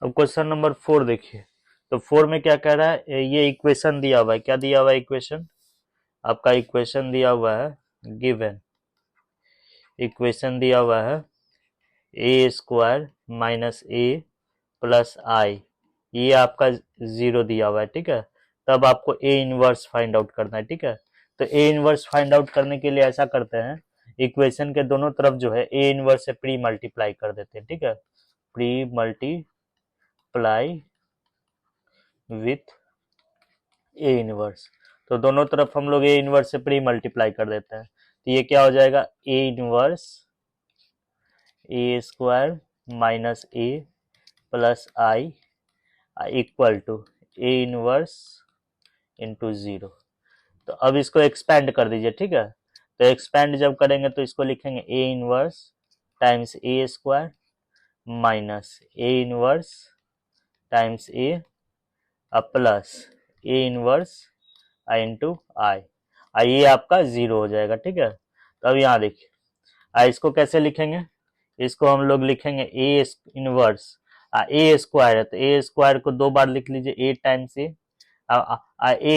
अब question number 4 देखिए। तो 4 में क्या कह रहा है, ये इक्वेशन दिया हुआ है। क्या दिया हुआ है इक्वेशन? आपका इक्वेशन दिया हुआ है, गिवन इक्वेशन दिया हुआ है ए स्क्वायर माइनस ए प्लस आई, ये आपका 0 दिया हुआ है, ठीक है। तब आपको ए इनवर्स फाइंड आउट करना है, ठीक है। तो ए इनवर्स फाइंड आउट करने के लिए ऐसा करते हैं, इक्वेशन के दोनों तरफ जो है ए इनवर्स से प्री मल्टीप्लाई कर देते हैं, ठीक है। Pre multiply with A inverse, तो दोनों तरफ हम लोग ए इनवर्स से प्री मल्टीप्लाई कर देते हैं। तो ये क्या हो जाएगा, A inverse A square minus A plus I equal to A inverse into 0। तो अब इसको एक्सपेंड कर दीजिए, ठीक है। तो एक्सपेंड जब करेंगे तो इसको लिखेंगे A inverse times A square minus A inverse times A plus A inverse I into I, ये आपका 0 हो जाएगा, ठीक है। तो अब यहाँ देखिए, इसको कैसे लिखेंगे, इसको हम लोग लिखेंगे ए इनवर्स ए स्क्वायर है तो ए स्क्वायर को 2 बार लिख लीजिए, ए टाइम्स ए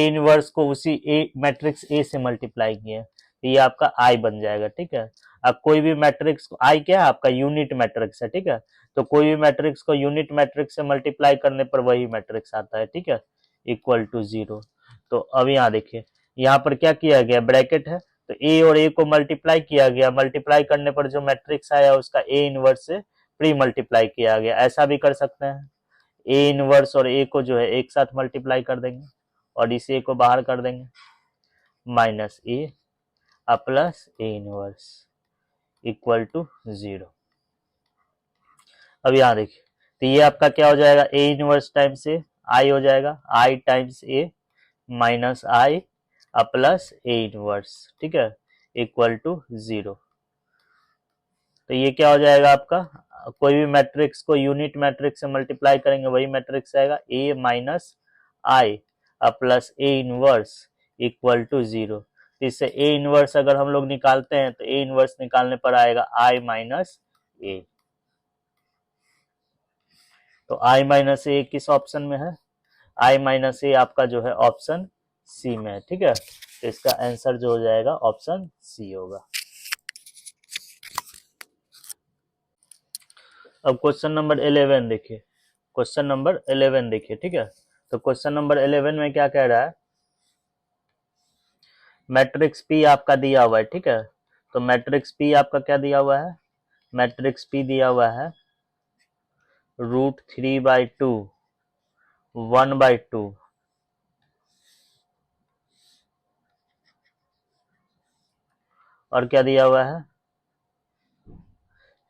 इनवर्स को उसी ए मैट्रिक्स ए से मल्टीप्लाई किए, तो ये आपका आई बन जाएगा, ठीक है। अब कोई भी मैट्रिक्स को, आई क्या है आपका यूनिट मैट्रिक्स है, ठीक है। तो कोई भी मैट्रिक्स को यूनिट मैट्रिक्स से मल्टीप्लाई करने पर वही मैट्रिक्स आता है, ठीक है, इक्वल टू 0। तो अब यहाँ देखिए, यहाँ पर क्या किया गया, ब्रैकेट है तो ए और ए को मल्टीप्लाई किया गया, मल्टीप्लाई करने पर जो मैट्रिक्स आया उसका ए इनवर्स से प्री मल्टीप्लाई किया गया। ऐसा भी कर सकते हैं, ए इनवर्स और ए को जो है एक साथ मल्टीप्लाई कर देंगे और इस ए को बाहर कर देंगे, minus A plus A inverse equal to 0। अब यहाँ देखिए, तो ये आपका क्या हो जाएगा, A inverse times A I हो जाएगा, I times A minus I plus A inverse, ठीक है, इक्वल टू 0। तो ये क्या हो जाएगा आपका, कोई भी मैट्रिक्स को यूनिट मैट्रिक्स से मल्टीप्लाई करेंगे वही मैट्रिक्स आएगा, A minus I plus A inverse equal to 0। तो इससे ए इनवर्स अगर हम लोग निकालते हैं तो ए इनवर्स निकालने पर आएगा आई माइनस ए। तो आई माइनस ए किस ऑप्शन में है, आई माइनस ए आपका जो है ऑप्शन सी में है, ठीक है। तो इसका आंसर जो हो जाएगा ऑप्शन सी होगा। अब क्वेश्चन नंबर 11 देखिए, क्वेश्चन नंबर 11 देखिए, ठीक है। तो क्वेश्चन नंबर 11 में क्या कह रहा है, मैट्रिक्स पी आपका दिया हुआ है, ठीक है। तो मैट्रिक्स पी आपका क्या दिया हुआ है, मैट्रिक्स पी दिया हुआ है √3/2 1/2 और क्या दिया हुआ है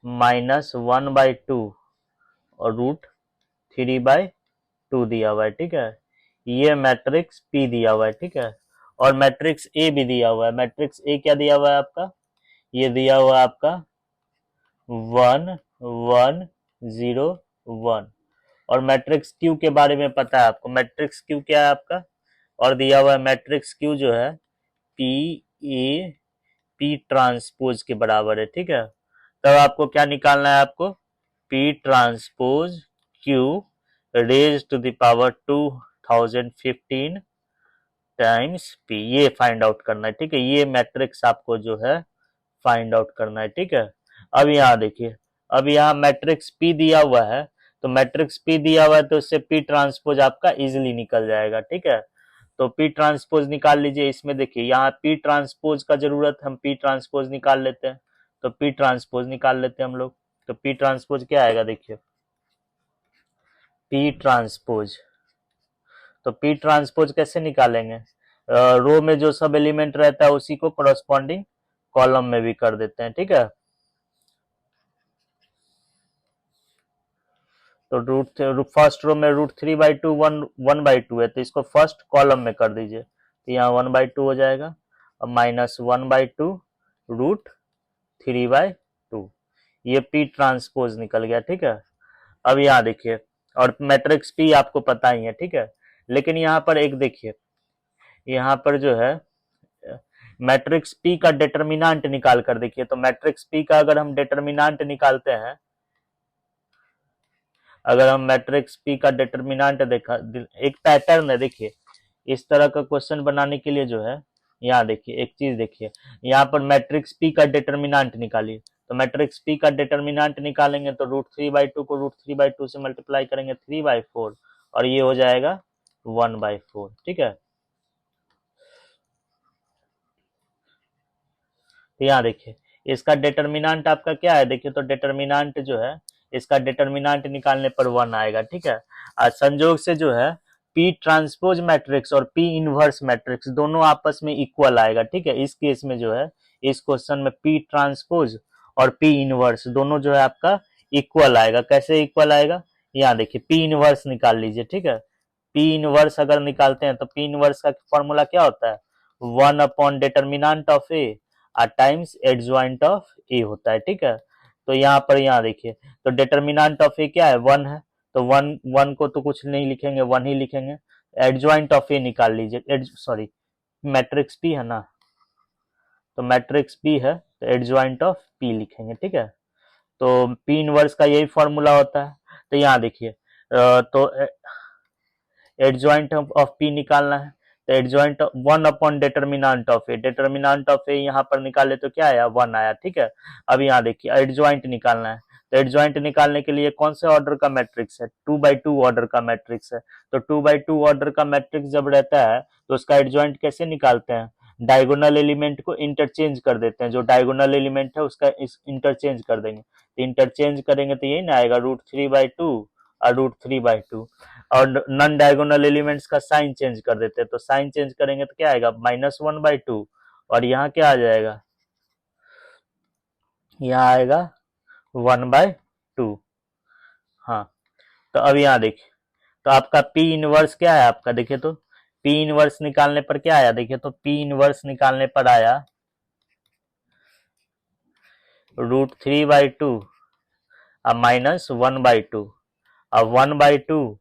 -1/2 और √3/2 दिया हुआ है, ठीक है। ये मैट्रिक्स पी दिया हुआ है, ठीक है। और मैट्रिक्स ए भी दिया हुआ है, मैट्रिक्स ए क्या दिया हुआ है आपका, ये दिया हुआ है आपका 1 1 0 1। और मैट्रिक्स क्यू के बारे में पता है आपको, मैट्रिक्स क्यू क्या है आपका, और दिया हुआ है मैट्रिक्स क्यू जो है पी ए पी ट्रांसपोज के बराबर है, ठीक है। तब आपको क्या निकालना है, आपको P transpose Q raise to the power 2015 times P, ये फाइंड आउट करना है, ठीक है। ये मैट्रिक्स आपको जो है फाइंड आउट करना है, ठीक है। अब यहाँ देखिए, अब यहाँ मैट्रिक्स पी दिया हुआ है, तो मैट्रिक्स पी दिया हुआ है तो उससे पी ट्रांसपोज आपका इजिली निकल जाएगा, ठीक है। तो पी ट्रांसपोज निकाल लीजिए, इसमें देखिए यहाँ पी ट्रांसपोज का जरूरत, हम पी ट्रांसपोज निकाल लेते हैं। तो पी ट्रांसपोज निकाल लेते हैं हम लोग। तो पी ट्रांसपोज क्या आएगा देखिए, पी ट्रांसपोज, तो पी ट्रांसपोज कैसे निकालेंगे, रो में जो सब एलिमेंट रहता है उसी को कॉरस्पॉन्डिंग कॉलम में भी कर देते हैं, ठीक है। तो फर्स्ट रो में √3/2 1/2 है, तो इसको फर्स्ट कॉलम में कर दीजिए, तो यहाँ 1/2 हो जाएगा और -1/2 √3/2, ये पी ट्रांसपोज निकल गया, ठीक है। अब यहाँ देखिए, और मैट्रिक्स पी आपको पता ही है, ठीक है। लेकिन यहाँ पर एक देखिए, यहाँ पर जो है मैट्रिक्स पी का डिटर्मिनेंट निकाल कर देखिए। तो मैट्रिक्स पी का अगर हम डिटर्मिनेंट निकालते हैं अगर हम मैट्रिक्स पी का डिटर्मिनेंट देखा, एक पैटर्न है देखिए, इस तरह का क्वेश्चन बनाने के लिए जो है, यहाँ देखिए एक चीज देखिए, यहाँ पर मैट्रिक्स पी का डिटर्मिनेंट निकालिए, तो मैट्रिक्स पी का डिटर्मिनेंट निकालेंगे तो √3/2 को √3/2 से मल्टीप्लाई करेंगे 3/4, और ये हो जाएगा 1/4। ठीक है, तो यहाँ देखिए इसका डिटर्मिनेंट आपका क्या है, देखिए तो डिटर्मिनेंट जो है, इसका डिटर्मिनेंट निकालने पर 1 आएगा। ठीक है, आज संजोग से जो है पी ट्रांसपोज मैट्रिक्स और पी इनवर्स मैट्रिक्स दोनों आपस में इक्वल आएगा। ठीक है, इस केस में जो है, इस क्वेश्चन में पी ट्रांसपोज और पी इनवर्स दोनों जो है आपका इक्वल आएगा। कैसे इक्वल आएगा, यहाँ देखिए पी इनवर्स निकाल लीजिए। ठीक है, पी इनवर्स अगर निकालते हैं तो पी इनवर्स का फॉर्मूला क्या होता है, one by determinant of A times adjoint of A होता है। ठीक है, तो यहाँ पर यहाँ देखिए, तो डिटर्मिनेंट ऑफ ए क्या है, 1 है, तो 1 को तो कुछ नहीं लिखेंगे, 1 ही लिखेंगे। एडजॉइंट ऑफ ए निकाल लीजिए, सॉरी मैट्रिक्स पी है ना, तो मैट्रिक्स पी है तो एडजॉइंट ऑफ पी लिखेंगे। ठीक है, तो पी इनवर्स का यही फॉर्मूला होता है। तो यहाँ देखिए तो एडजॉइंट ऑफ पी निकालना है, तो adjoint one by determinant of A, determinant of A यहाँ पर निकाले तो क्या आया, 1 आया। ठीक है, अब यहाँ देखिए एडजॉइंट निकालना है, तो एडजॉइंट निकालने के लिए कौन से ऑर्डर का मैट्रिक्स है, 2/2 ऑर्डर का मैट्रिक्स है। तो 2/2 ऑर्डर का मैट्रिक्स जब रहता है तो उसका एडजॉइंट कैसे निकालते हैं, डायगोनल एलिमेंट को इंटरचेंज कर देते हैं, जो डायगोनल एलिमेंट है उसका इस इंटरचेंज कर देंगे, तो इंटरचेंज करेंगे तो यही ना आएगा √3/2 और √3/2, और नॉन डायगोनल एलिमेंट्स का साइन चेंज कर देते हैं, तो साइन चेंज करेंगे तो क्या आएगा, -1/2, और यहाँ क्या आ जाएगा, यहाँ आएगा 1/2। हाँ, तो अब यहाँ देखिए, तो आपका पी इनवर्स क्या है आपका, देखिए तो पी इनवर्स निकालने पर क्या आया, देखिए तो पी इनवर्स निकालने पर आया √3/2 अब -1/2, अब 1/2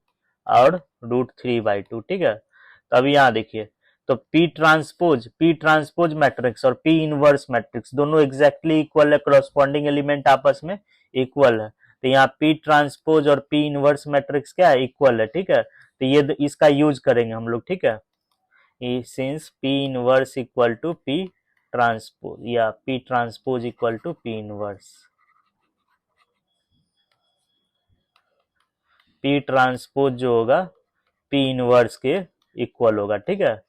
और √3/2। ठीक है, तो अभी यहाँ देखिए, तो पी ट्रांसपोज मैट्रिक्स और पी इनवर्स मैट्रिक्स दोनों एग्जैक्टली इक्वल है, करस्पॉन्डिंग एलिमेंट आपस में इक्वल है, तो यहाँ पी ट्रांसपोज और पी इनवर्स मैट्रिक्स क्या है, इक्वल है। ठीक है, तो ये इसका यूज करेंगे हम लोग। ठीक है, since P inverse equal to P transpose, या P transpose equal to P inverse, P transpose जो होगा पी इनवर्स के इक्वल होगा। ठीक है,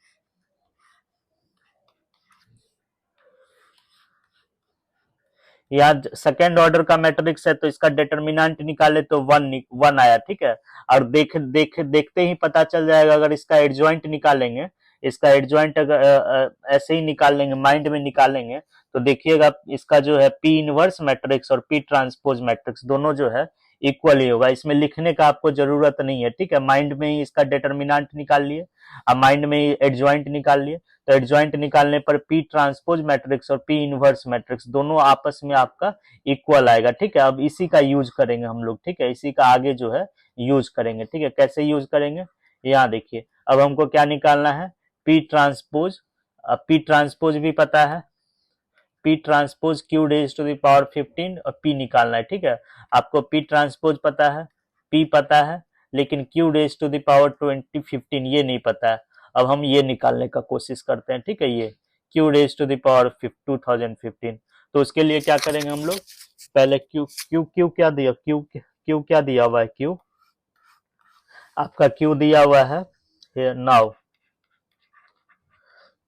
यहाँ सेकेंड ऑर्डर का मैट्रिक्स है तो इसका डिटर्मिनेंट निकाले तो 1 आया। ठीक है, और देखते ही पता चल जाएगा, अगर इसका एडजॉइंट निकालेंगे, इसका एडजॉइंट अगर ऐसे ही निकाल लेंगे, माइंड में निकालेंगे, तो देखिएगा इसका जो है पी इनवर्स मैट्रिक्स और पी ट्रांसपोज मैट्रिक्स दोनों जो है इक्वल ही होगा, इसमें लिखने का आपको जरूरत नहीं है। ठीक है, माइंड में ही इसका डिटर्मिनेंट निकाल लिए, अब माइंड में ही एडजॉइंट निकाल लिए, तो एडजॉइंट निकालने पर पी ट्रांसपोज मैट्रिक्स और पी इनवर्स मैट्रिक्स दोनों आपस में आपका इक्वल आएगा। ठीक है, अब इसी का यूज करेंगे हम लोग। ठीक है, इसी का आगे जो है यूज करेंगे। ठीक है, कैसे यूज करेंगे, यहाँ देखिए, अब हमको क्या निकालना है, पी ट्रांसपोज, अब पी ट्रांसपोज भी पता है, पी ट्रांसपोज Q⁻15 और पी निकालना है। ठीक है, आपको पी ट्रांसपोज पता है, पी पता है, लेकिन Q⁻2015 ये नहीं पता है। अब हम ये निकालने का कोशिश करते हैं। ठीक है, ये Q⁻2015, तो उसके लिए क्या करेंगे हम लोग, पहले क्यू क्या दिया, क्यू क्या दिया हुआ है, क्यू आपका क्यू दिया हुआ है नाउ,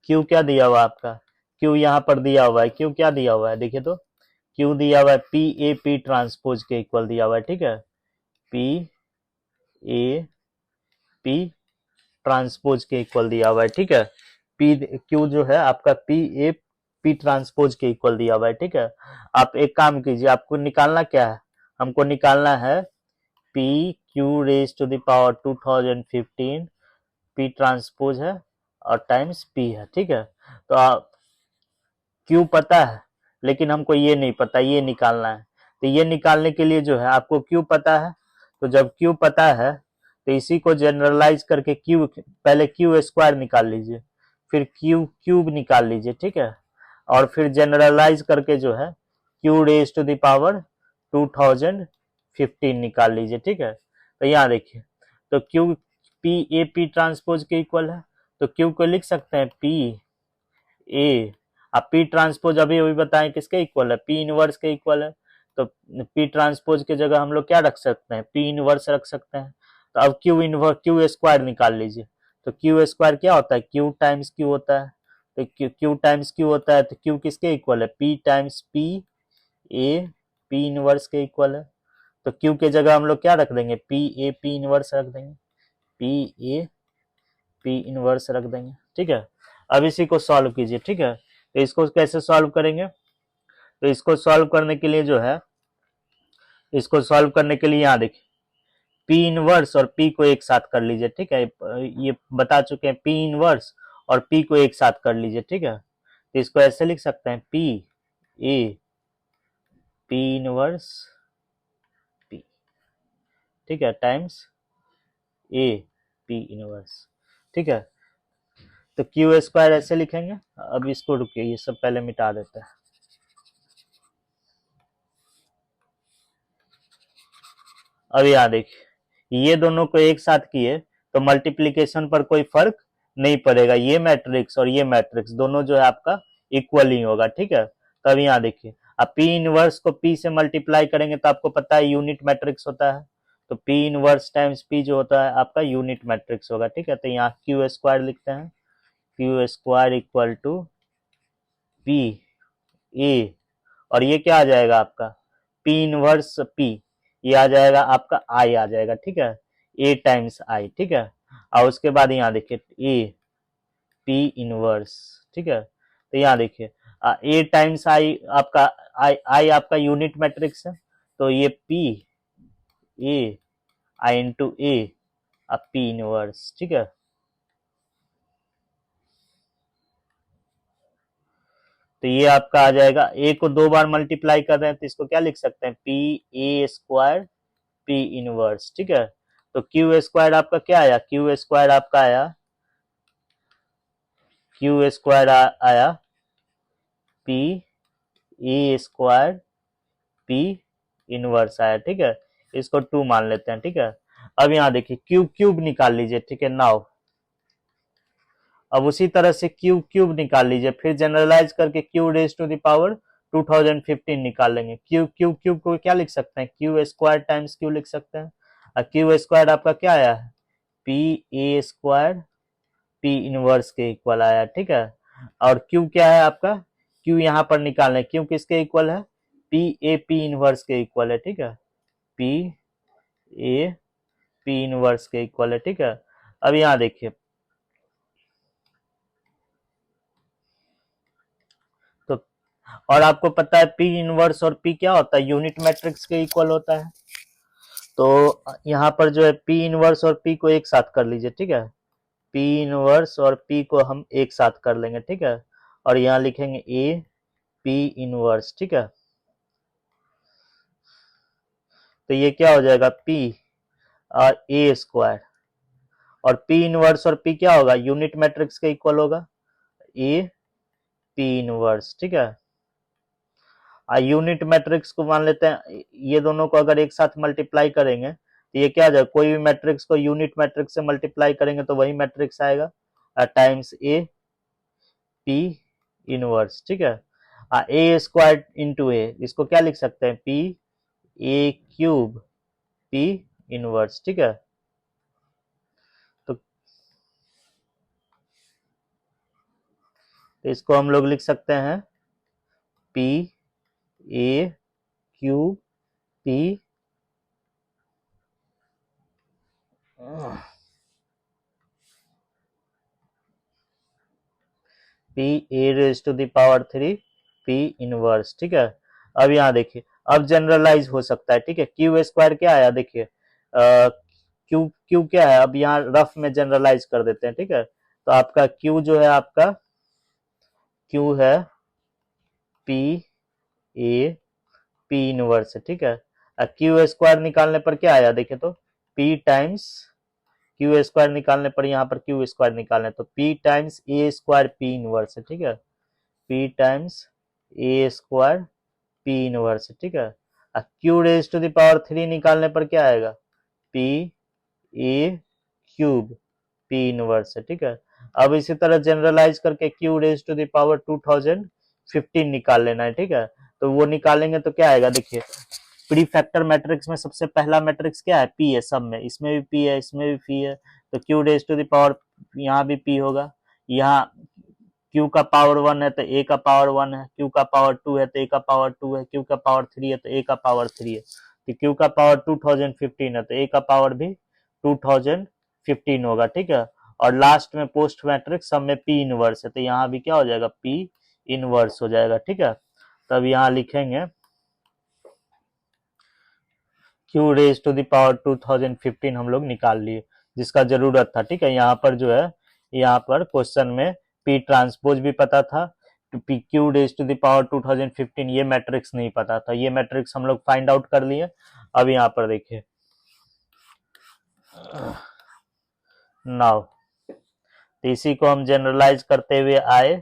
क्यू क्या दिया हुआ है आपका, क्यू यहाँ पर दिया हुआ है, क्यू क्या दिया हुआ है, देखिए तो क्यू दिया हुआ है पी ए पी ट्रांसपोज के इक्वल दिया हुआ है। ठीक है, पी ए पी ट्रांसपोज के इक्वल दिया हुआ है। ठीक है, पी क्यू जो है आपका पी ए पी ट्रांसपोज के इक्वल दिया हुआ है। ठीक है, आप एक काम कीजिए, आपको निकालना क्या है, हमको निकालना है पी Q⁻2015 पी ट्रांसपोज है और टाइम्स पी है। ठीक है, तो आप क्यू पता है, लेकिन हमको ये नहीं पता, ये निकालना है, तो ये निकालने के लिए जो है आपको क्यू पता है, तो जब क्यू पता है तो इसी को जनरलाइज करके क्यू, पहले क्यू स्क्वायर निकाल लीजिए, फिर क्यू क्यूब निकाल लीजिए। ठीक है, और फिर जनरलाइज करके जो है Q⁻2015 निकाल लीजिए। ठीक है, तो यहाँ देखिए, तो Q P A P transpose के इक्वल है, तो क्यू को लिख सकते हैं पी ए, अब पी ट्रांसपोज अभी अभी बताएं किसके इक्वल है, पी इनवर्स के इक्वल है। तो पी ट्रांसपोज की जगह हम लोग क्या रख सकते हैं, पी इनवर्स रख सकते हैं। तो अब क्यू इनवर्स, क्यू स्क्वायर निकाल लीजिए। तो क्यू स्क्वायर क्या होता है, क्यू टाइम्स क्यू होता है। तो क्यू टाइम्स क्यू होता है, तो क्यू किसके इक्वल है, P times P A, P inverse के इक्वल है। तो क्यू के जगह हम लोग क्या रख देंगे, पी ए पी इनवर्स रख देंगे, पी ए पी इनवर्स रख देंगे, ठीक है। अब इसी को सॉल्व कीजिए, ठीक है। तो इसको कैसे सॉल्व करेंगे, तो इसको सॉल्व करने के लिए जो है, इसको सॉल्व करने के लिए यहाँ देखिए, पी इनवर्स और पी को एक साथ कर लीजिए, ठीक है। ये बता चुके हैं, पी इनवर्स और पी को एक साथ कर लीजिए, ठीक है। तो इसको ऐसे लिख सकते हैं, P A P inverse P, ठीक है, टाइम्स ए पी इनवर्स, ठीक है। तो क्यू स्क्वायर ऐसे लिखेंगे। अब इसको रुकिए, ये सब पहले मिटा देते हैं। अब यहाँ देखिए, ये दोनों को एक साथ किए तो मल्टीप्लीकेशन पर कोई फर्क नहीं पड़ेगा, ये मैट्रिक्स और ये मैट्रिक्स दोनों जो है आपका इक्वल ही होगा, ठीक है। तो अब यहाँ देखिए, अब पी इनवर्स को पी से मल्टीप्लाई करेंगे तो आपको पता है यूनिट मैट्रिक्स होता है। तो पी इनवर्स टाइम्स पी जो होता है आपका यूनिट मैट्रिक्स होगा, ठीक है। तो यहाँ क्यू स्क्वायर लिखते हैं, Q square equal to P A, और ये क्या आ जाएगा आपका, पी इनवर्स पी, ये आ जाएगा आपका आई आ जाएगा, ठीक है, ए टाइम्स आई, ठीक है। और उसके बाद यहाँ देखिए ए पी इनवर्स, ठीक है। तो यहाँ देखिए ए टाइम्स आई आपका, आई आपका यूनिट मैट्रिक्स है, तो ये पी ए आई इंटू ए अब पी इनवर्स, ठीक है। तो ये आपका आ जाएगा, ए को दो बार मल्टीप्लाई कर रहे हैं तो इसको क्या लिख सकते हैं, पी ए स्क्वायर पी इनवर्स, ठीक है। तो क्यू स्क्वायर आपका क्या आया, क्यू स्क्वायर आपका आया, क्यू स्क्वायर आया P A square P inverse आया, ठीक है। इसको 2 मान लेते हैं, ठीक है। अब यहाँ देखिए क्यूब क्यूब निकाल लीजिए, ठीक है। नाउ अब उसी तरह से क्यूब क्यूब निकाल लीजिए, फिर जनरलाइज करके Q raise to the power 2015 निकाल लेंगे। क्यू क्यू क्यूब को क्या लिख सकते हैं, क्यू स्क्वायर टाइम्स क्यू लिख सकते हैं। और क्यू स्क्वायर आपका क्या आया है, P A square P inverse के इक्वल आया, ठीक है। और क्यू क्या है आपका, क्यू यहाँ पर निकालना है, क्यू किसके इक्वल है, पी ए पी इनवर्स के इक्वल है, ठीक है, पी ए पी इनवर्स के इक्वल है, ठीक है। अब यहाँ देखिए, तो और आपको पता है पी इनवर्स और पी क्या होता है, यूनिट मैट्रिक्स के इक्वल होता है। तो यहाँ पर जो है पी इनवर्स और पी को एक साथ कर लीजिए, ठीक है। पी इनवर्स और पी को हम एक साथ कर लेंगे, ठीक है। और यहाँ लिखेंगे ए पी इनवर्स, ठीक है। तो ये क्या हो जाएगा, पी और ए स्क्वायर, और पी इनवर्स और पी क्या होगा, यूनिट मैट्रिक्स के इक्वल होगा, ए पी इनवर्स, ठीक है। यूनिट मैट्रिक्स को मान लेते हैं, ये दोनों को अगर एक साथ मल्टीप्लाई करेंगे तो ये क्या आ जाएगा, कोई भी मैट्रिक्स को यूनिट मैट्रिक्स से मल्टीप्लाई करेंगे तो वही मैट्रिक्स आएगा, टाइम्स ए पी इनवर्स, ठीक है। ए स्क्वायर इंटू ए, इसको क्या लिख सकते हैं, P A cube P inverse, ठीक है। तो इसको हम लोग लिख सकते हैं P A cube P P A raise to the power 3 P inverse, ठीक है। अब यहाँ देखिए, अब जनरलाइज हो सकता है, ठीक है। क्यू स्क्वायर क्या आया देखिए, क्यू क्यू क्या है, अब यहाँ रफ में जनरलाइज कर देते हैं, ठीक है। तो आपका क्यू जो है, आपका क्यू है पी ए पी इनवर्स, ठीक है। क्यू स्क्वायर निकालने पर क्या आया देखिए, तो पी टाइम्स क्यू स्क्वायर निकालने पर, यहाँ पर क्यू स्क्वायर निकालने तो P times A square P inverse, ठीक है, P times A square P inverse, ठीक है। Q raise to the power 3 निकालने पर क्या आएगा, P A cube P inverse है, ठीक है। अब इसी तरह जनरलाइज करके Q raise to the power 2015 निकाल लेना है, ठीक है। तो वो निकालेंगे तो क्या आएगा, देखिए प्री फैक्टर मैट्रिक्स में सबसे पहला मैट्रिक्स क्या है, पी है, सब में, इसमें भी पी है, इसमें भी पी है, तो Q raise to the power, यहाँ भी पी होगा, यहाँ क्यू का पावर 1 है तो ए का पावर 1 है, क्यू का पावर 2 है तो ए का पावर 2 है, क्यू का पावर 3 है तो ए का पावर 3 है, तो क्यू का पावर 2015 है तो ए का पावर भी 2015 होगा, ठीक है। और लास्ट में पोस्ट मैट्रिक्स सब में पी इनवर्स है, तो यहाँ भी क्या हो जाएगा, पी इनवर्स हो जाएगा, ठीक है। तब यहाँ लिखेंगे Q raise to the power 2015 हम लोग निकाल लिए, जिसका जरूरत था, ठीक है। यहाँ पर जो है, यहाँ पर क्वेश्चन में पी ट्रांसपोज भी पता था, P Q raise to the power 2015 ये मैट्रिक्स नहीं पता था, ये मैट्रिक्स हम लोग फाइंड आउट कर लिए। अब यहाँ पर देखिए, नाउ तो इसी को हम जनरलाइज करते हुए आए,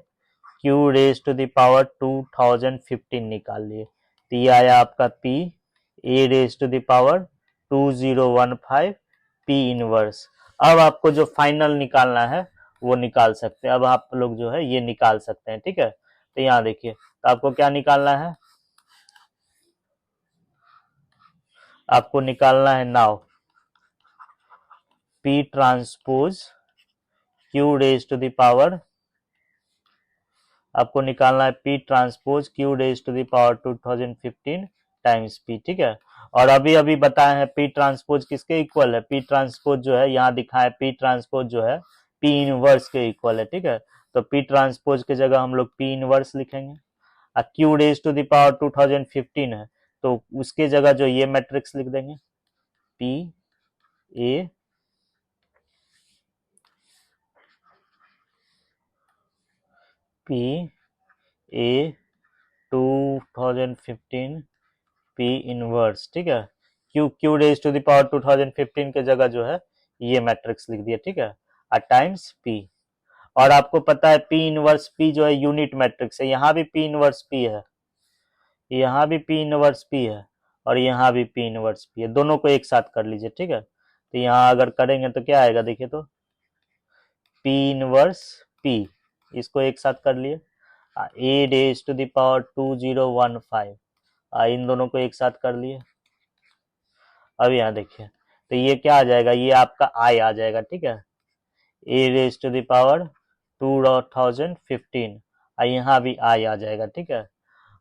Q raise to the power 2015 निकाल लिए, तो ये आया आपका P A raise to the power 2015 P inverse. अब आपको जो फाइनल निकालना है वो निकाल सकते हैं, अब आप लोग जो है ये निकाल सकते हैं, ठीक है। तो यहाँ देखिए, तो आपको क्या निकालना है, आपको निकालना है now P transpose Q raise to the power, आपको निकालना है P transpose Q raise to the power 2015 times P, ठीक है। और अभी अभी बताए हैं पी ट्रांसपोज किसके इक्वल है, पी ट्रांसपोज जो है यहाँ दिखा है, पी ट्रांसपोज जो है पी इनवर्स के इक्वल है, ठीक है। तो पी ट्रांसपोज की जगह हम लोग पी इनवर्स लिखेंगे, और Q raise to the power 2015 है तो उसके जगह जो ये मैट्रिक्स लिख देंगे, P A P A 2015 P inverse, ठीक है। Q Q raise to the power 2015 के जगह जो है ये मैट्रिक्स लिख दिया, ठीक है, और टाइम्स पी। और आपको पता है पी इनवर्स पी जो है यूनिट मैट्रिक्स है, यहाँ भी पी इनवर्स पी है, यहाँ भी पी इनवर्स पी है, और यहाँ भी पी इनवर्स पी है, दोनों को एक साथ कर लीजिए, ठीक है। तो यहाँ अगर करेंगे तो क्या आएगा, देखिए तो पी इनवर्स पी, इसको एक साथ कर लिए, ए रेज टू द पावर 2015, इन दोनों को एक साथ कर लिए। अब यहाँ देखिए, तो ये क्या आ जाएगा, ये आपका आई आ जाएगा, ठीक है, ए रेज टू द पावर 2015, यहाँ भी आई आ जाएगा, ठीक है।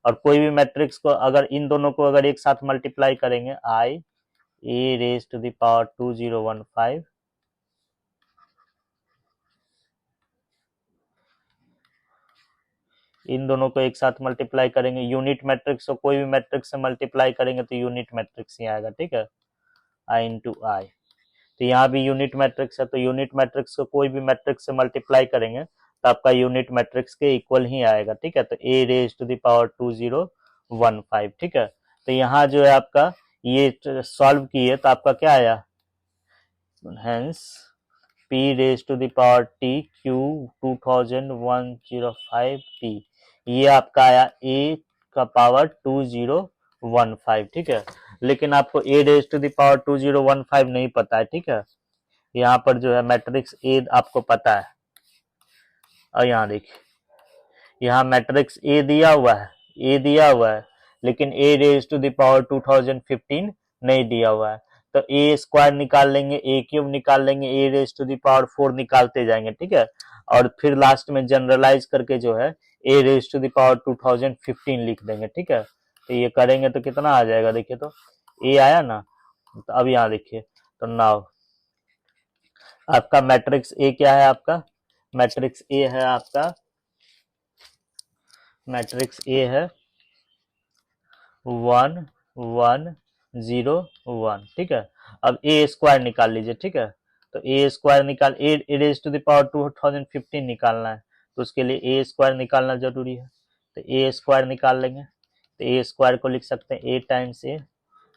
और कोई भी मैट्रिक्स को अगर इन दोनों को अगर एक साथ मल्टीप्लाई करेंगे, आई ए रेज टू द पावर 2015, इन दोनों को एक साथ मल्टीप्लाई करेंगे, यूनिट मैट्रिक्स को कोई भी मैट्रिक्स से मल्टीप्लाई करेंगे तो यूनिट मैट्रिक्स ही आएगा, ठीक है, आई इंटू आई। तो यहाँ भी यूनिट मैट्रिक्स है, तो यूनिट मैट्रिक्स को कोई भी मैट्रिक्स से मल्टीप्लाई करेंगे तो आपका यूनिट मैट्रिक्स के इक्वल ही आएगा, ठीक है। तो ए रेज टू द पावर 2015, ठीक है। तो यहाँ जो है आपका ये सॉल्व किए तो आपका क्या आया, hence P raise to the power T Q 2105 P, ये आपका आया ए का पावर 2015, ठीक है। लेकिन आपको ए रेज टू द पावर 2015 नहीं पता है, ठीक है। यहाँ पर जो है मैट्रिक्स ए आपको पता है, और यहाँ देखिए, यहाँ मैट्रिक्स ए दिया हुआ है, ए दिया हुआ है, लेकिन ए रेज टू द पावर 2015 नहीं दिया हुआ है, तो ए स्क्वायर निकाल लेंगे, ए क्यूब निकाल लेंगे, ए रेज टू द पावर 4 निकालते जाएंगे, ठीक है। और फिर लास्ट में जनरलाइज करके जो है ए रेज टू द पावर 2015 लिख देंगे, ठीक है। तो ये करेंगे तो कितना आ जाएगा, देखिए तो ए आया ना। तो अब यहाँ देखिए, तो नाउ आपका मैट्रिक्स ए क्या है, आपका मैट्रिक्स ए है, आपका मैट्रिक्स ए है 1 1 0 1, ठीक है। अब ए स्क्वायर निकाल लीजिए, ठीक है। तो ए स्क्वायर निकाल, ए रेज टू द पावर 2015 निकालना है, तो उसके लिए ए स्क्वायर निकालना जरूरी है, तो ए स्क्वायर निकाल लेंगे। तो ए स्क्वायर को लिख सकते हैं ए टाइम्स ए,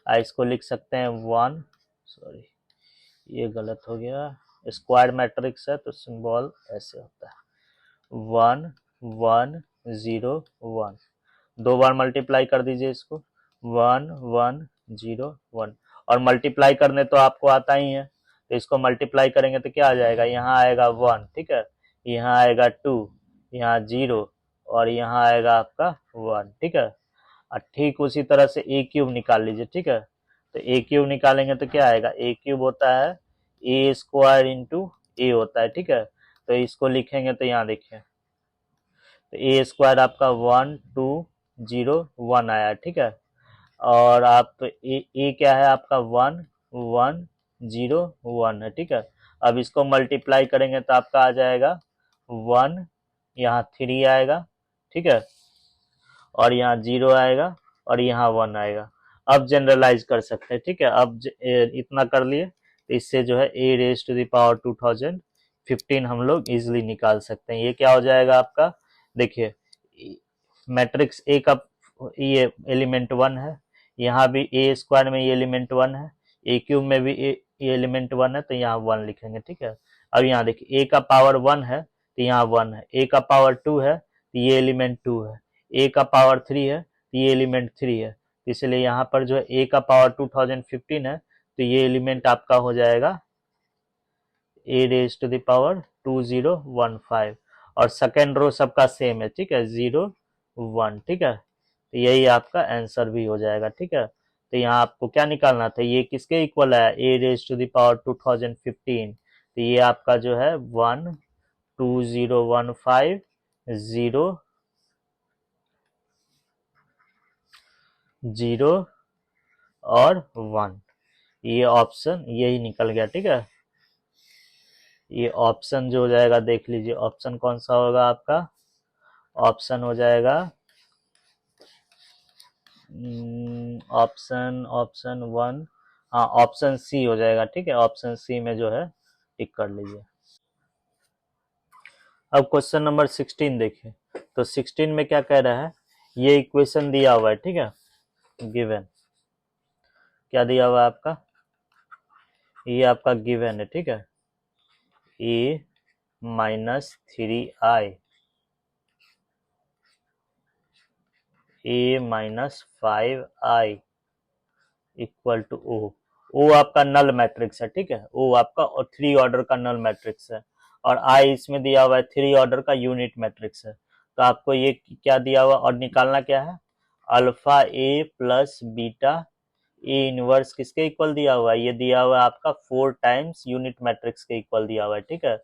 इसको लिख सकते हैं 1, सॉरी ये गलत हो गया, स्क्वायर मैट्रिक्स है तो सिंबल ऐसे होता है 1 1 0 1, दो बार मल्टीप्लाई कर दीजिए इसको, 1 1 0 1, और मल्टीप्लाई करने तो आपको आता ही है, तो इसको मल्टीप्लाई करेंगे तो क्या आ जाएगा, यहाँ आएगा 1, ठीक है, यहाँ आएगा 2, यहाँ 0 और यहाँ आएगा आपका 1, ठीक है। और ठीक उसी तरह से ए क्यूब निकाल लीजिए, ठीक है। तो ए क्यूब निकालेंगे तो क्या आएगा, ए क्यूब होता है ए स्क्वायर इंटू ए होता है, ठीक है। तो इसको लिखेंगे तो यहाँ देखिए, तो ए स्क्वायर आपका 1 2 0 1 आया, ठीक है। और आप ए क्या है आपका 1 1 0 1 है, ठीक है। अब इसको मल्टीप्लाई करेंगे तो आपका आ जाएगा 1, यहाँ 3 आएगा, ठीक है, और यहाँ 0 आएगा और यहाँ 1 आएगा। अब जनरलाइज कर सकते हैं, ठीक है। अब इतना कर लिए तो इससे जो है ए रेज टू द पावर 2015 हम लोग इजिली निकाल सकते हैं। ये क्या हो जाएगा आपका, देखिए मैट्रिक्स ए का ये एलिमेंट 1 है, यहाँ भी ए स्क्वायर में ये एलिमेंट 1 है, ए क्यूब में भी ये एलिमेंट 1 है, तो यहाँ 1 लिखेंगे, ठीक है। अब यहाँ देखिए ए का पावर 1 है तो यहाँ 1 है, ए का पावर 2 है तो ये एलिमेंट 2 है, ए का पावर 3 है तो ये एलिमेंट 3 है, इसलिए यहाँ पर जो है ए का पावर 2015 है तो ये एलिमेंट आपका हो जाएगा ए रेज टू द पावर 2015। और सेकेंड रो सबका सेम है, ठीक है, 0 1, ठीक है। तो यही आपका आंसर भी हो जाएगा, ठीक है। तो यहाँ आपको क्या निकालना था, ये किसके इक्वल है, ए रेज टू द पावर 2015, तो ये आपका जो है 1 2015 0 0 और 1, ये ऑप्शन यही निकल गया, ठीक है। ये ऑप्शन जो हो जाएगा देख लीजिए, ऑप्शन कौन सा होगा आपका, ऑप्शन हो जाएगा ऑप्शन ऑप्शन 1, हाँ ऑप्शन सी हो जाएगा, ठीक है। ऑप्शन सी में जो है टिक कर लीजिए। अब क्वेश्चन नंबर 16 देखिए, तो 16 में क्या कह रहा है, ये इक्वेशन दिया हुआ है, ठीक है, गिवन, क्या दिया हुआ है आपका, ये आपका गिवन है, ठीक है, A -3i a minus 5i equal to O आपका नल मैट्रिक्स है, ठीक है, ओ आपका और 3 ऑर्डर का नल मैट्रिक्स है, और आई इसमें दिया हुआ है 3 ऑर्डर का यूनिट मैट्रिक्स है। तो आपको ये क्या दिया हुआ और निकालना क्या है, alpha A plus beta A inverse किसके इक्वल दिया हुआ है, ये दिया हुआ है आपका 4 टाइम्स यूनिट मैट्रिक्स के इक्वल दिया हुआ है, ठीक है।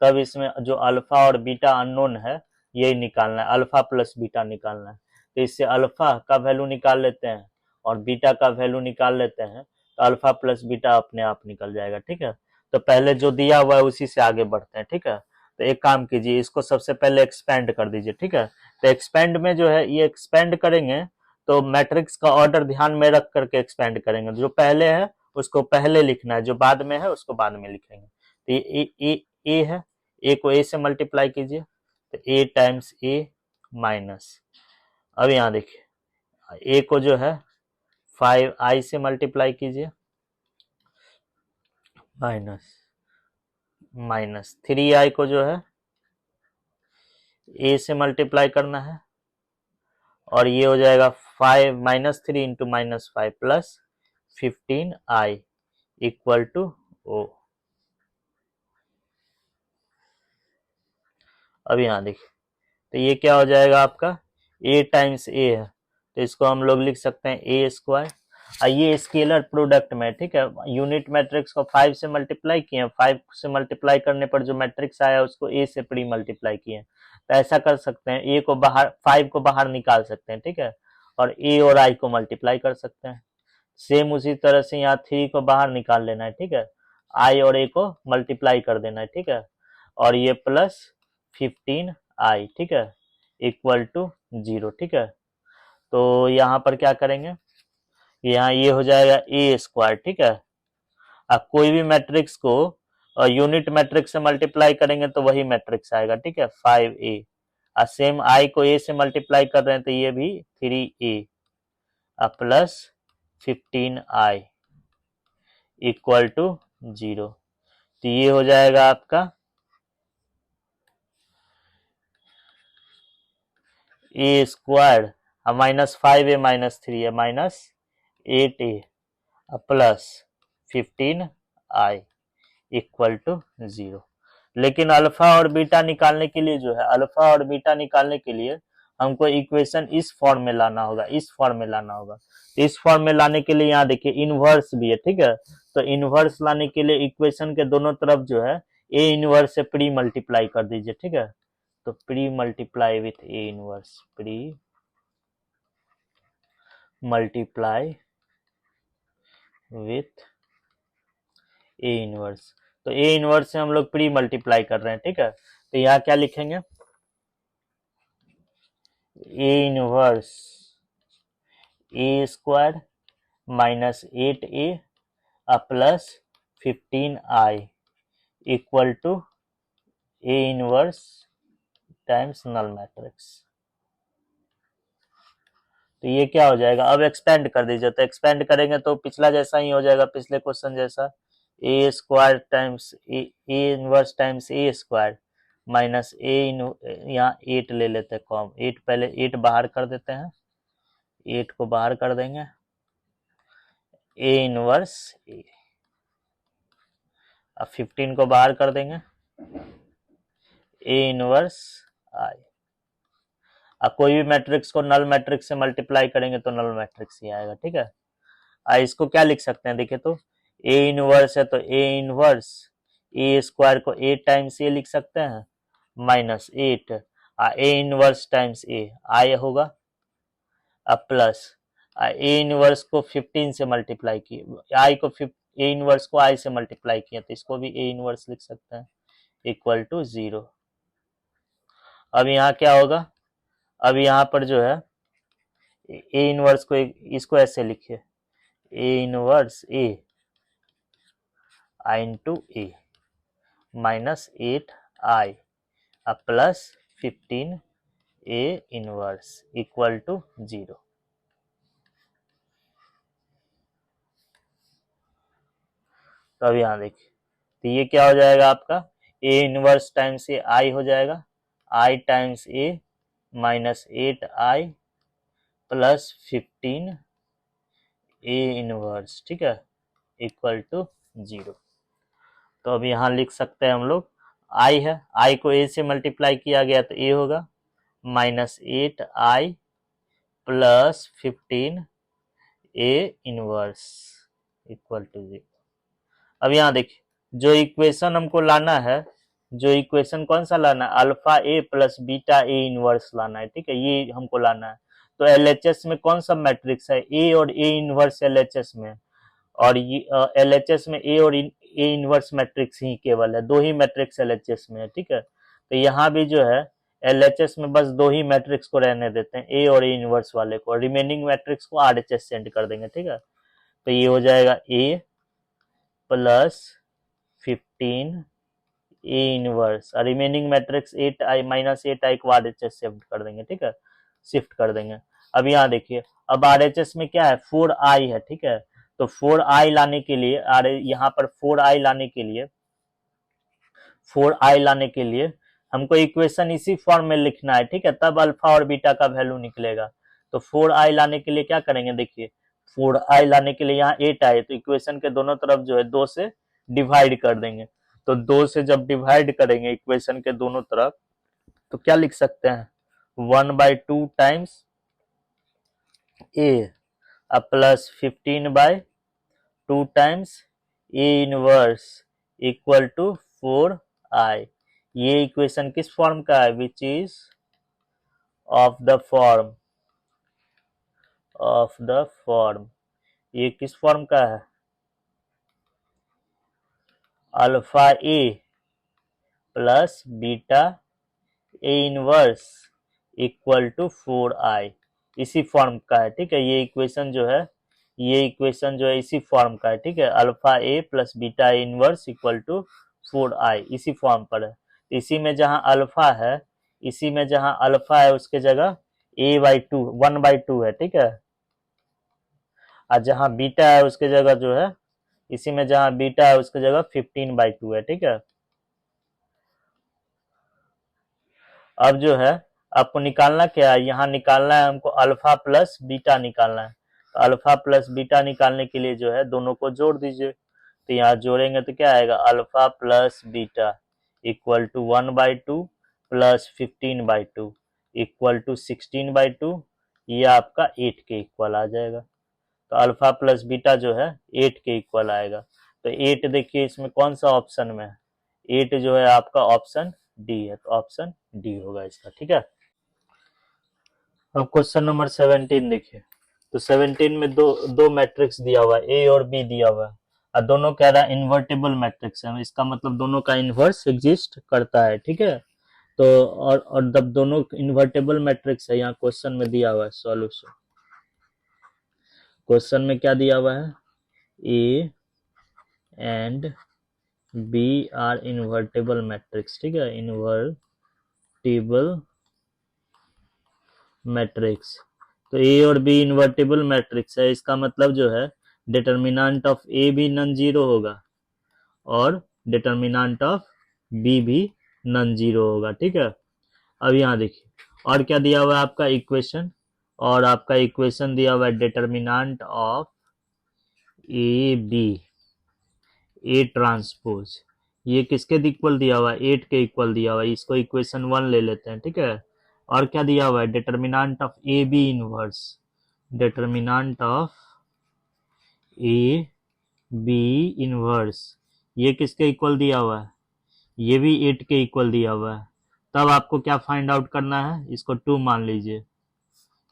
तब इसमें जो अल्फा और बीटा अननोन है यही निकालना है, अल्फा प्लस बीटा निकालना है। तो इससे अल्फा का वैल्यू निकाल लेते हैं और बीटा का वैल्यू निकाल लेते हैं, तो अल्फा प्लस बीटा अपने आप निकल जाएगा, ठीक है। तो पहले जो दिया हुआ है उसी से आगे बढ़ते हैं, ठीक है। तो एक काम कीजिए, इसको सबसे पहले एक्सपेंड कर दीजिए, ठीक है। तो एक्सपेंड में जो है ये एक्सपेंड करेंगे तो मैट्रिक्स का ऑर्डर ध्यान में रख करके एक्सपेंड करेंगे, जो पहले है उसको पहले लिखना है, जो बाद में है उसको बाद में लिखेंगे। तो ये ए है, ए को ए से मल्टीप्लाई कीजिए, तो ए टाइम्स ए माइनस, अब यहाँ देखिए ए को जो है 5i से मल्टीप्लाई कीजिए, माइनस माइनस 3i को जो है ए से मल्टीप्लाई करना है, और ये हो जाएगा 5 -3 into -5 plus 15i equal to O. अब यहाँ देखिए, तो ये क्या हो जाएगा आपका, ए टाइम्स ए है, तो इसको हम लोग लिख सकते हैं ए स्क्वायर, ये स्केलर प्रोडक्ट में, ठीक है, यूनिट मैट्रिक्स को 5 से मल्टीप्लाई किए, 5 से मल्टीप्लाई करने पर जो मैट्रिक्स आया उसको ए से प्री मल्टीप्लाई किए, तो ऐसा कर सकते हैं, ए को बाहर 5 को बाहर निकाल सकते हैं, ठीक है, और ए और आई को मल्टीप्लाई कर सकते हैं। सेम उसी तरह से यहाँ 3 को बाहर निकाल लेना है, ठीक है, आई और ए को मल्टीप्लाई कर देना है, ठीक है, और ये प्लस 15i, ठीक है, इक्वल टू 0, ठीक है। तो यहाँ पर क्या करेंगे, यहाँ ये हो जाएगा ए स्क्वायर, ठीक है। अब कोई भी मैट्रिक्स को यूनिट मैट्रिक्स से मल्टीप्लाई करेंगे तो वही मैट्रिक्स आएगा, ठीक है, 5a, सेम आई को ए से मल्टीप्लाई कर रहे हैं तो ये भी 3a plus 15i equal to 0। तो ये हो जाएगा आपका ए स्क्वायर, -5a -3 है -8a plus 15i equal to 0। लेकिन अल्फा और बीटा निकालने के लिए जो है, अल्फा और बीटा निकालने के लिए हमको इक्वेशन इस फॉर्म में लाना होगा, इस फॉर्म में लाना होगा। तो इस फॉर्म में लाने के लिए यहाँ देखिए इनवर्स भी है, ठीक है। तो इनवर्स लाने के लिए इक्वेशन के दोनों तरफ जो है ए इनवर्स से प्री मल्टीप्लाई कर दीजिए, ठीक है। तो pre multiply with A inverse, pre multiply with A inverse. तो ए इनवर्स से हम लोग प्री मल्टीप्लाई कर रहे हैं, ठीक है। तो यहाँ क्या लिखेंगे, A inverse A square minus 8a plus 15i equal to A inverse times null matrix. तो ये क्या हो जाएगा, अब एक्सपेंड कर दीजिए। तो एक्सपेंड करेंगे तो पिछला जैसा ही हो जाएगा, पिछले क्वेश्चन जैसा, A square times A inverse times A square minus A in, यहाँ 8 ले लेते हैं कॉम, 8 पहले 8 बाहर कर देते हैं, 8 को बाहर कर देंगे, ए इनवर्स ए, अब 15 को बाहर कर देंगे, ए इनवर्स आई। अब कोई भी मैट्रिक्स को नल मैट्रिक्स से मल्टीप्लाई करेंगे तो नल मैट्रिक्स ही आएगा, ठीक है। इसको क्या लिख सकते हैं, देखिए तो ए इनवर्स है तो ए इनवर्स ए स्क्वायर को 8 टाइम्स ए लिख सकते हैं माइनस 8 ए इनवर्स टाइम्स ए आई होगा, अब प्लस ए इनवर्स को 15 से मल्टीप्लाई किए, आई को ए इनवर्स को आई से मल्टीप्लाई किया तो इसको भी ए इनवर्स लिख सकते हैं इक्वल टू 0। अब यहाँ क्या होगा, अब यहाँ पर जो है ए इनवर्स को इसको ऐसे लिखिए, A inverse A I into A minus 8i plus 15 A inverse equal to 0। तो अब यहाँ देखिए, तो ये क्या हो जाएगा आपका, ए इनवर्स टाइम्स ए आई हो जाएगा, I times A minus 8i plus 15 A inverse, ठीक है, इक्वल टू 0। तो अब यहाँ लिख सकते हैं हम लोग, आई है, आई को ए से मल्टीप्लाई किया गया तो ए होगा minus 8i plus 15 A inverse equal to 0। अब यहाँ देखिए, जो इक्वेशन हमको लाना है, जो इक्वेशन कौन सा लाना है, alpha A plus beta A inverse लाना है, ठीक है, ये हमको लाना है। तो एलएचएस में कौन सा मैट्रिक्स है, ए और ए इनवर्स एलएचएस में, और ये एलएचएस में ए और ए इनवर्स मैट्रिक्स ही केवल है, दो ही मैट्रिक्स एलएचएस में है, ठीक है। तो यहाँ भी जो है एलएचएस में बस दो ही मैट्रिक्स को रहने देते हैं, ए और ए इनवर्स वाले को, रिमेनिंग मैट्रिक्स को आरएचएस सेंड कर देंगे, ठीक है। तो ये हो जाएगा ए प्लस 15 ए इनवर्स, और remaining matrix 8i minus 8i को आरएचएस शिफ्ट कर देंगे, ठीक है, शिफ्ट कर देंगे। अब यहाँ देखिए, अब आरएचएस में क्या है, 4i है, ठीक है। तो 4i लाने के लिए, यहाँ पर 4i लाने के लिए, 4i लाने के लिए हमको इक्वेशन इसी फॉर्म में लिखना है, ठीक है, तब अल्फा और बीटा का वैल्यू निकलेगा। तो 4i लाने के लिए क्या करेंगे, देखिए 4i लाने के लिए यहाँ 8i, तो इक्वेशन के दोनों तरफ जो है 2 से डिवाइड कर देंगे। तो 2 से जब डिवाइड करेंगे इक्वेशन के दोनों तरफ, तो क्या लिख सकते हैं, 1/2 times A plus 15/2 times A inverse equal to 4i। ये इक्वेशन किस फॉर्म का है, which is of the form, ये किस फॉर्म का है, alpha A plus beta A inverse equal to 4i, इसी फॉर्म का है, ठीक है। ये इक्वेशन जो है, ये इक्वेशन जो है इसी फॉर्म का है, ठीक है, alpha A plus beta A inverse equal to 4i, इसी फॉर्म पर है। इसी में जहां अल्फा है, इसी में जहां अल्फा है उसके जगह a/2 1/2 है, ठीक है, और जहां बीटा है उसके जगह जो है, इसी में जहां बीटा है उसके जगह 15/2 है, ठीक है। अब जो है आपको निकालना क्या है, यहाँ निकालना है हमको अल्फा प्लस बीटा निकालना है। तो अल्फा प्लस बीटा निकालने के लिए जो है दोनों को जोड़ दीजिए। तो यहाँ जोड़ेंगे तो क्या आएगा, alpha plus beta equal to 1/2 plus 15/2 equal to 16/2, ये आपका 8 के इक्वल आ जाएगा। तो अल्फा प्लस बीटा जो है 8 के इक्वल आएगा। तो 8 देखिए इसमें कौन सा ऑप्शन में है, 8 जो है आपका ऑप्शन डी है, तो ऑप्शन डी होगा इसका। ठीक है, अब क्वेश्चन नंबर 17 देखिए। तो 17 में दो मैट्रिक्स दिया हुआ है, ए और बी दिया हुआ है, और दोनों कह रहा है इन्वर्टेबल मैट्रिक्स है, इसका मतलब दोनों का इन्वर्स एग्जिस्ट करता है। ठीक है, तो और जब दोनों इन्वर्टेबल मैट्रिक्स है, यहाँ क्वेश्चन में दिया हुआ है सॉल्यूशन। क्वेश्चन में क्या दिया हुआ है, A and B are invertible matrix. ठीक है, इन्वर्टेबल मैट्रिक्स। तो ए और बी इन्वर्टेबल मैट्रिक्स है, इसका मतलब जो है डिटर्मिनेंट ऑफ ए भी नॉन जीरो होगा और डिटर्मिनेंट ऑफ बी भी नॉन जीरो होगा। ठीक है, अब यहाँ देखिए और क्या दिया हुआ है आपका इक्वेशन, और आपका इक्वेशन दिया हुआ है determinant of A B A transpose, ये किसके इक्वल दिया हुआ है, 8 के इक्वल दिया हुआ है, इसको इक्वेशन 1 ले लेते हैं। ठीक है, और क्या दिया हुआ है, determinant of A B inverse, determinant of A B inverse, ये किसके इक्वल दिया हुआ है, ये भी 8 के इक्वल दिया हुआ है। तब आपको क्या फाइंड आउट करना है, इसको 2 मान लीजिए,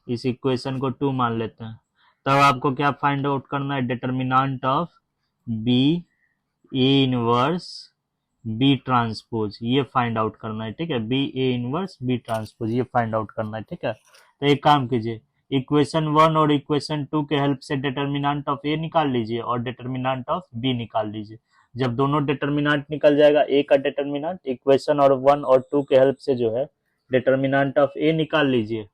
इस इक्वेशन को 2 मान लेते हैं। तब आपको क्या फाइंड आउट करना है, determinant of B A inverse B transpose, ये फाइंड आउट करना है। ठीक है, B A inverse B transpose, ये फाइंड आउट करना है। ठीक है, तो एक काम कीजिए, इक्वेशन 1 और इक्वेशन 2 के हेल्प से डिटर्मिनेंट ऑफ ए निकाल लीजिए और डिटर्मिनेंट ऑफ बी निकाल लीजिए। जब दोनों डिटर्मिनेंट निकल जाएगा, ए का डिटर्मिनेंट, इक्वेशन और 1 और 2 के हेल्प से जो है डिटर्मिनेंट ऑफ ए निकाल लीजिए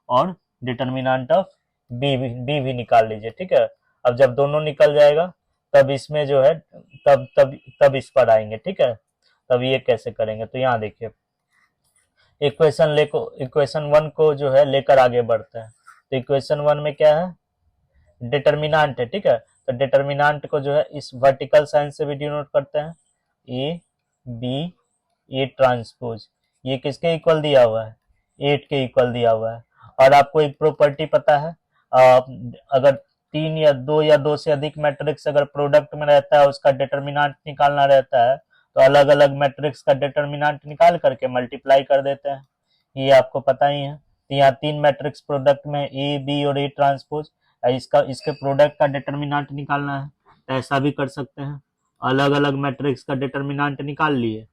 और डिटर्मिनेंट ऑफ बी भी निकाल लीजिए। ठीक है, अब जब दोनों निकल जाएगा तब इसमें जो है तब इस पर आएंगे। ठीक है, तब ये कैसे करेंगे, तो यहाँ देखिए इक्वेशन 1 को जो है लेकर आगे बढ़ते हैं। तो इक्वेशन 1 में क्या है, डिटर्मिनेंट है। ठीक है, तो डिटर्मिनेंट को जो है इस वर्टिकल साइन से भी डिनोट करते हैं, ए बी ए ट्रांसपोज, ये किसके इक्वल दिया हुआ है, 8 के इक्वल दिया हुआ है। और आपको एक प्रॉपर्टी पता है, अगर 3 या 2 से अधिक मैट्रिक्स अगर प्रोडक्ट में रहता है, उसका डिटर्मिनेंट निकालना रहता है, तो अलग अलग मैट्रिक्स का डिटर्मिनेंट निकाल करके मल्टीप्लाई कर देते हैं, ये आपको पता ही है। तो यहाँ 3 मैट्रिक्स प्रोडक्ट में ए बी और ए ट्रांसपोज, इसके प्रोडक्ट का डिटर्मिनेंट निकालना है, तो ऐसा भी कर सकते हैं, अलग अलग मैट्रिक्स का डिटर्मिनेंट निकाल लिए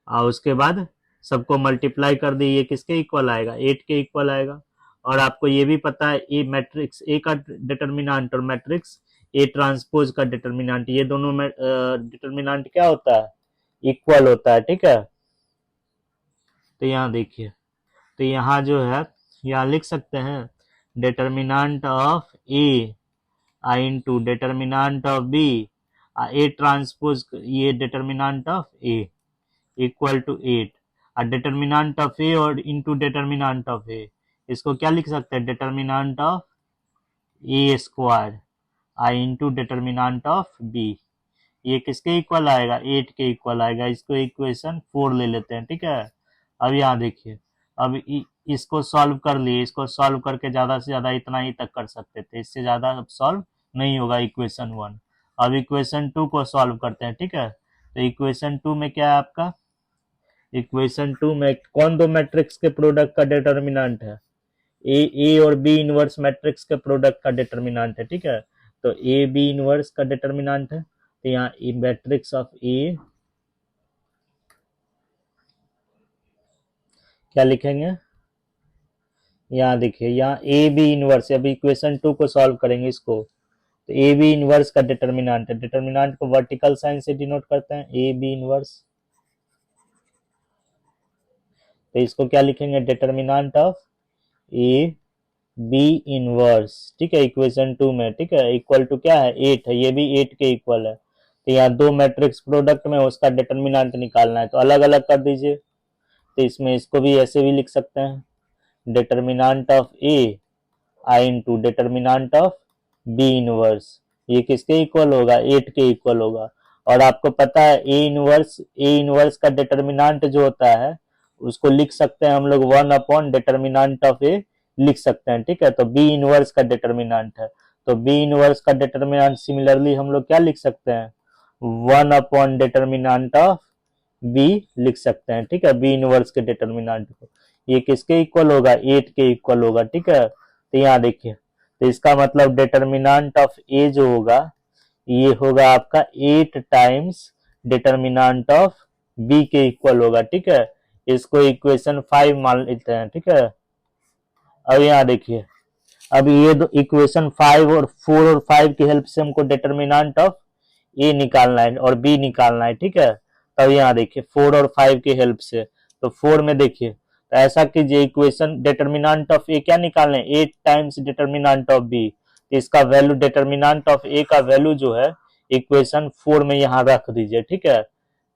और उसके बाद सबको मल्टीप्लाई कर दी, ये किसके इक्वल आएगा, 8 के इक्वल आएगा। और आपको ये भी पता है ए मैट्रिक्स ए का डिटर्मिनेंट और मैट्रिक्स ए ट्रांसपोज का डिटर्मिनेंट, ये दोनों में डिटर्मिनेंट क्या होता है, इक्वल होता है। ठीक है, तो यहाँ देखिए, तो यहाँ जो है यहाँ लिख सकते हैं determinant of A I into determinant of B A transpose, ये determinant of A equal to 8, और डिटर्मिनेंट ऑफ ए और इंटू डिटर्मिनेंट ऑफ ए, इसको क्या लिख सकते हैं, determinant of A square I into determinant of B, ये किसके इक्वल आएगा, 8 के इक्वल आएगा। इसको इक्वेशन 4 ले लेते हैं। ठीक है, अब यहाँ देखिए, अब इसको सॉल्व कर लिए, इसको सॉल्व करके ज्यादा से ज्यादा इतना ही तक कर सकते थे, इससे ज्यादा अब सॉल्व नहीं होगा इक्वेशन 1। अब इक्वेशन 2 को सॉल्व करते हैं। ठीक है, तो इक्वेशन 2 में क्या है आपका, इक्वेशन 2 में कौन दो मैट्रिक्स के प्रोडक्ट का डिटर्मिनेंट है, ए और बी इनवर्स मैट्रिक्स के प्रोडक्ट का डिटर्मिनेंट है। ठीक है, तो ए बी इनवर्स का डिटर्मिनेंट है, तो यहाँ मैट्रिक्स ऑफ ए क्या लिखेंगे, यहाँ देखिए, यहाँ ए बी इनवर्स, अभी इक्वेशन 2 को सॉल्व करेंगे इसको, तो ए बी इनवर्स का डिटर्मिनेंट है, डिटर्मिनेंट को वर्टिकल साइन से डिनोट करते हैं, ए बी इनवर्स, तो इसको क्या लिखेंगे, determinant of A B inverse. ठीक है, इक्वेशन 2 में, ठीक है, इक्वल टू क्या है, 8 है, ये भी 8 के इक्वल है। तो यहाँ दो मैट्रिक्स प्रोडक्ट में उसका डिटर्मिनेंट निकालना है, तो अलग अलग कर दीजिए। तो इसमें इसको भी ऐसे भी लिख सकते हैं, determinant of A I into determinant of B inverse, ये किसके इक्वल होगा, 8 के इक्वल होगा। और आपको पता है ए इनवर्स का डिटर्मिनेंट जो होता है उसको लिख सकते हैं हम लोग 1 अपॉन डिटर्मिनेंट ऑफ ए लिख सकते हैं, ठीक है। तो बी इनवर्स का डिटर्मिनेंट है, तो बी इनवर्स का डिटर्मिनेंट सिमिलरली हम लोग क्या लिख सकते हैं, 1 अपॉन डिटर्मिनेंट ऑफ बी लिख सकते हैं, ठीक है, बी इनवर्स के डिटर्मिनेंट को। ये किसके इक्वल होगा, 8 के इक्वल होगा, ठीक है। तो यहाँ देखिए, तो इसका मतलब डिटर्मिनेंट ऑफ ए जो होगा ये होगा आपका 8 टाइम्स डिटर्मिनेंट ऑफ बी के इक्वल होगा, ठीक है। इसको इक्वेशन 5 मान लेते हैं, ठीक है। अब यहाँ देखिए, अब ये दो इक्वेशन 5 और 4 और 5 की हेल्प से हमको डिटर्मिनेंट ऑफ ए निकालना है और बी निकालना है, ठीक है। तब यहाँ देखिए 4 और 5 की हेल्प से, तो 4 में देखिए, तो ऐसा कीजिए इक्वेशन डिटर्मिनेंट ऑफ ए क्या निकालना है, 8 टाइम्स डिटर्मिनेंट ऑफ बी। इसका वैल्यू डिटर्मिनेंट ऑफ ए का वैल्यू जो है इक्वेशन 4 में यहाँ रख दीजिए, ठीक है।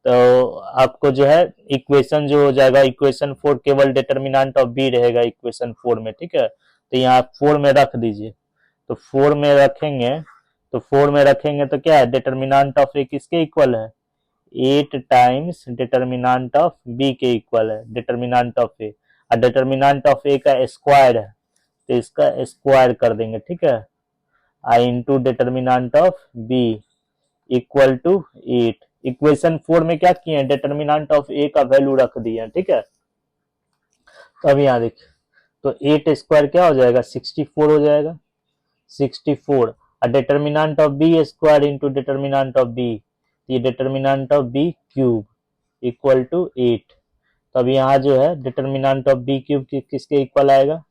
तो आपको जो है इक्वेशन जो हो जाएगा, इक्वेशन 4 केवल डिटर्मिनेंट ऑफ बी रहेगा इक्वेशन 4 में, ठीक है। तो यहाँ 4 में रख दीजिए, तो 4 में रखेंगे, तो 4 में रखेंगे तो क्या है, डिटर्मिनेंट ऑफ ए किसके इक्वल है, 8 टाइम्स डिटर्मिनेंट ऑफ बी के इक्वल है, डिटर्मिनेंट ऑफ ए। और डिटर्मिनेंट ऑफ ए का स्क्वायर है, तो इसका स्क्वायर कर देंगे, ठीक है, I into determinant of B equal to 8। Equation 4 में क्या किए हैं, डिटर्मिनेंट ऑफ ए का वैल्यू रख दिए हैं, ठीक है। तो अब यहाँ देखिए, तो 8 स्क्वायर क्या हो जाएगा, 64 हो जाएगा, 64। और determinant of B square into determinant of B, ये determinant of B cube equal to 8। तो अब यहाँ जो है डिटर्मिनेंट ऑफ बी क्यूब किसके इक्वल आएगा,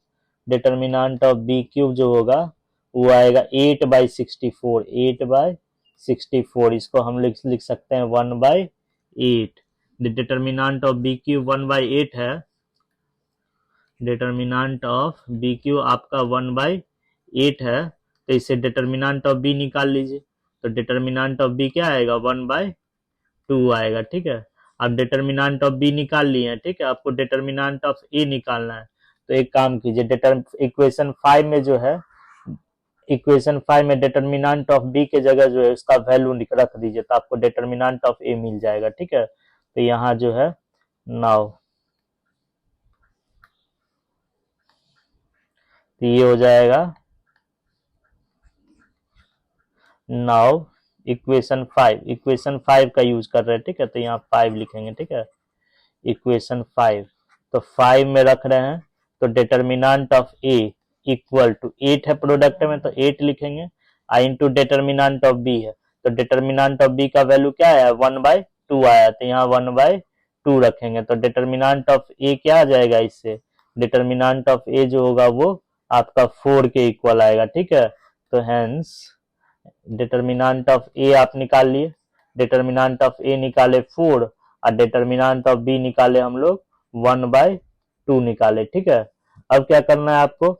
डिटर्मिनेंट ऑफ बी क्यूब जो होगा वो आएगा 8/64, 8/64। इसको हम लिख सकते हैं 1/8। डिटर्मिनेंट ऑफ बी क्यूब 1/8 है, डिटर्मिनेंट ऑफ बी क्यूब आपका 1/8 है, तो इससे डिटर्मिनेंट ऑफ बी निकाल लीजिए। तो डिटर्मिनेंट ऑफ बी क्या आएगा, 1/2 आएगा, ठीक है। अब डिटर्मिनेंट ऑफ बी निकाल लिए हैं, ठीक है। आपको डिटर्मिनेंट ऑफ ए निकालना है, तो एक काम कीजिए, इक्वेशन 5 में जो है, इक्वेशन 5 में डिटर्मिनेंट ऑफ बी के जगह जो है उसका वैल्यू रख दीजिए, तो आपको डिटर्मिनेंट ऑफ ए मिल जाएगा, ठीक है। तो यहाँ जो है नाउ, तो ये हो जाएगा नाउ इक्वेशन 5 का यूज कर रहे हैं, ठीक है। तो यहाँ 5 लिखेंगे, ठीक है, इक्वेशन 5। तो 5 में रख रहे हैं, तो determinant of A equal to 8 है प्रोडक्ट में, तो 8 लिखेंगे, I into determinant of B है, तो डिटर्मिनेंट ऑफ बी का वैल्यू क्या है, 1/2 आया, तो यहाँ 1/2 रखेंगे। तो डिटर्मिनेंट ऑफ ए क्या आ जाएगा, इससे डिटर्मिनेंट ऑफ ए जो होगा वो आपका 4 के इक्वल आएगा, ठीक है। तो हेंस डिटर्मिनेंट ऑफ ए आप निकाल लिए, डिटर्मिनेंट ऑफ ए निकाले 4 और डिटर्मिनेंट ऑफ बी निकाले हम लोग 1/2 निकाले, ठीक है। अब क्या करना है आपको,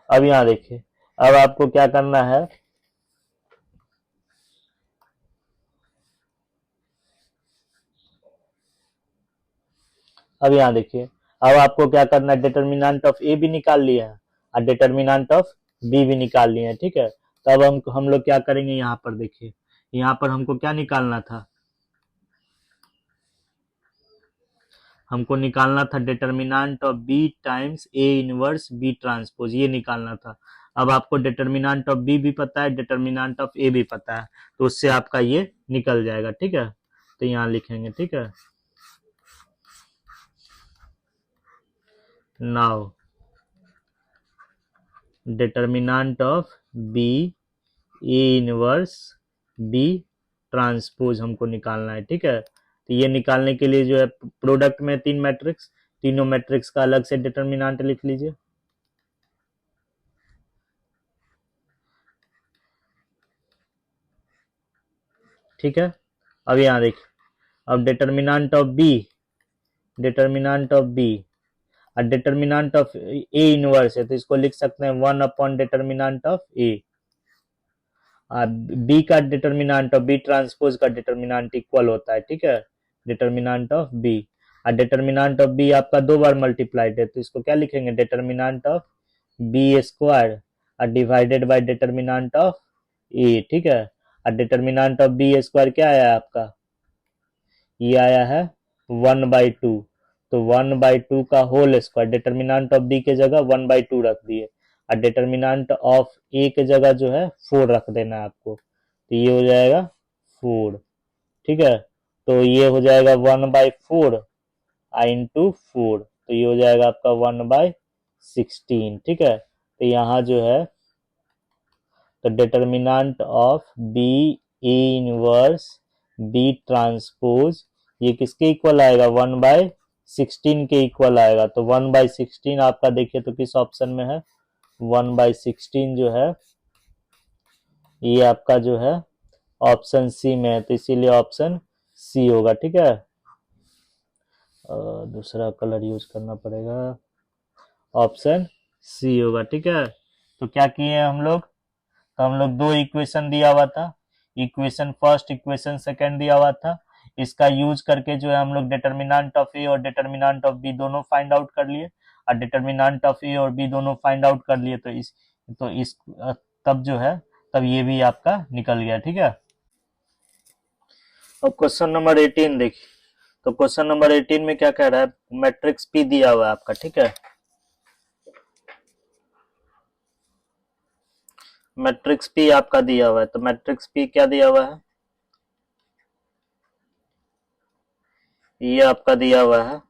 अब यहाँ देखिए, अब आपको क्या करना है, अब यहाँ देखिए, अब आपको क्या करना है, डिटर्मिनेंट ऑफ ए भी निकाल लिया है और डिटर्मिनेंट ऑफ बी भी निकाल लिए हैं, ठीक है। तो अब हम लोग क्या करेंगे, यहाँ पर देखिए, यहाँ पर हमको क्या निकालना था, हमको निकालना था determinant of B times A inverse B transpose, ये निकालना था। अब आपको डिटर्मिनेंट ऑफ बी भी पता है, डिटर्मिनेंट ऑफ ए भी पता है, तो उससे आपका ये निकल जाएगा, ठीक है। तो यहाँ लिखेंगे, ठीक है, now determinant of B A inverse B transpose हमको निकालना है, ठीक है। तो ये निकालने के लिए जो है प्रोडक्ट में 3 मैट्रिक्स, तीनों मैट्रिक्स का अलग से डिटर्मिनेंट लिख लीजिए, ठीक है। अब यहाँ देखिए, अब determinant of B, determinant of B और डिटर्मिनेंट ऑफ ए इनवर्स है, तो इसको लिख सकते हैं 1 upon determinant of A. B का डिटर्मिनेंट और बी ट्रांसपोज का डिटर्मिनेंट इक्वल होता है, ठीक है, डिटर्मिनेंट ऑफ बी। और डिटर्मिनेंट ऑफ बी आपका 2 बार मल्टीप्लाइड है, तो इसको क्या लिखेंगे, डिटर्मिनेंट ऑफ बी स्क्वायर और divided by determinant of A, ठीक है। और डिटर्मिनेंट ऑफ बी स्क्वायर क्या आया आपका, ये आया है 1/2, तो 1/2 का whole square, determinant of B के जगह 1/2 रख दिए और डिटर्मिनेंट ऑफ ए के जगह जो है 4 रख देना है आपको, तो ये हो जाएगा 4, ठीक है। तो ये हो जाएगा 1/4 इंटू 4, तो ये हो जाएगा आपका 1/16, ठीक है। तो यहाँ जो है तो determinant of B A inverse B transpose ये किसके इक्वल आएगा, 1/16 के इक्वल आएगा। तो 1/16 आपका देखिए तो किस ऑप्शन में है, 1/16 जो है ये आपका जो है ऑप्शन सी में है, तो इसीलिए ऑप्शन सी होगा, ठीक है। दूसरा कलर यूज करना पड़ेगा, ऑप्शन सी होगा, ठीक है। तो क्या किए हम लोग, तो हम लोग 2 इक्वेशन दिया हुआ था, इक्वेशन फर्स्ट इक्वेशन सेकंड दिया हुआ था, इसका यूज करके जो है हम लोग डिटर्मिनेंट ऑफ ए और डिटर्मिनेंट ऑफ बी दोनों फाइंड आउट कर लिए, और डिटर्मिनेंट ऑफ ए और बी दोनों फाइंड आउट कर लिए, तो इस तब जो है तब ये भी आपका निकल गया, ठीक है। अब क्वेश्चन नंबर 18 देखिए, तो क्वेश्चन नंबर 18 में क्या कह रहा है, मैट्रिक्स पी दिया हुआ है आपका, ठीक है। मैट्रिक्स पी आपका दिया हुआ है, तो मैट्रिक्स पी क्या दिया हुआ है, ये आपका दिया हुआ है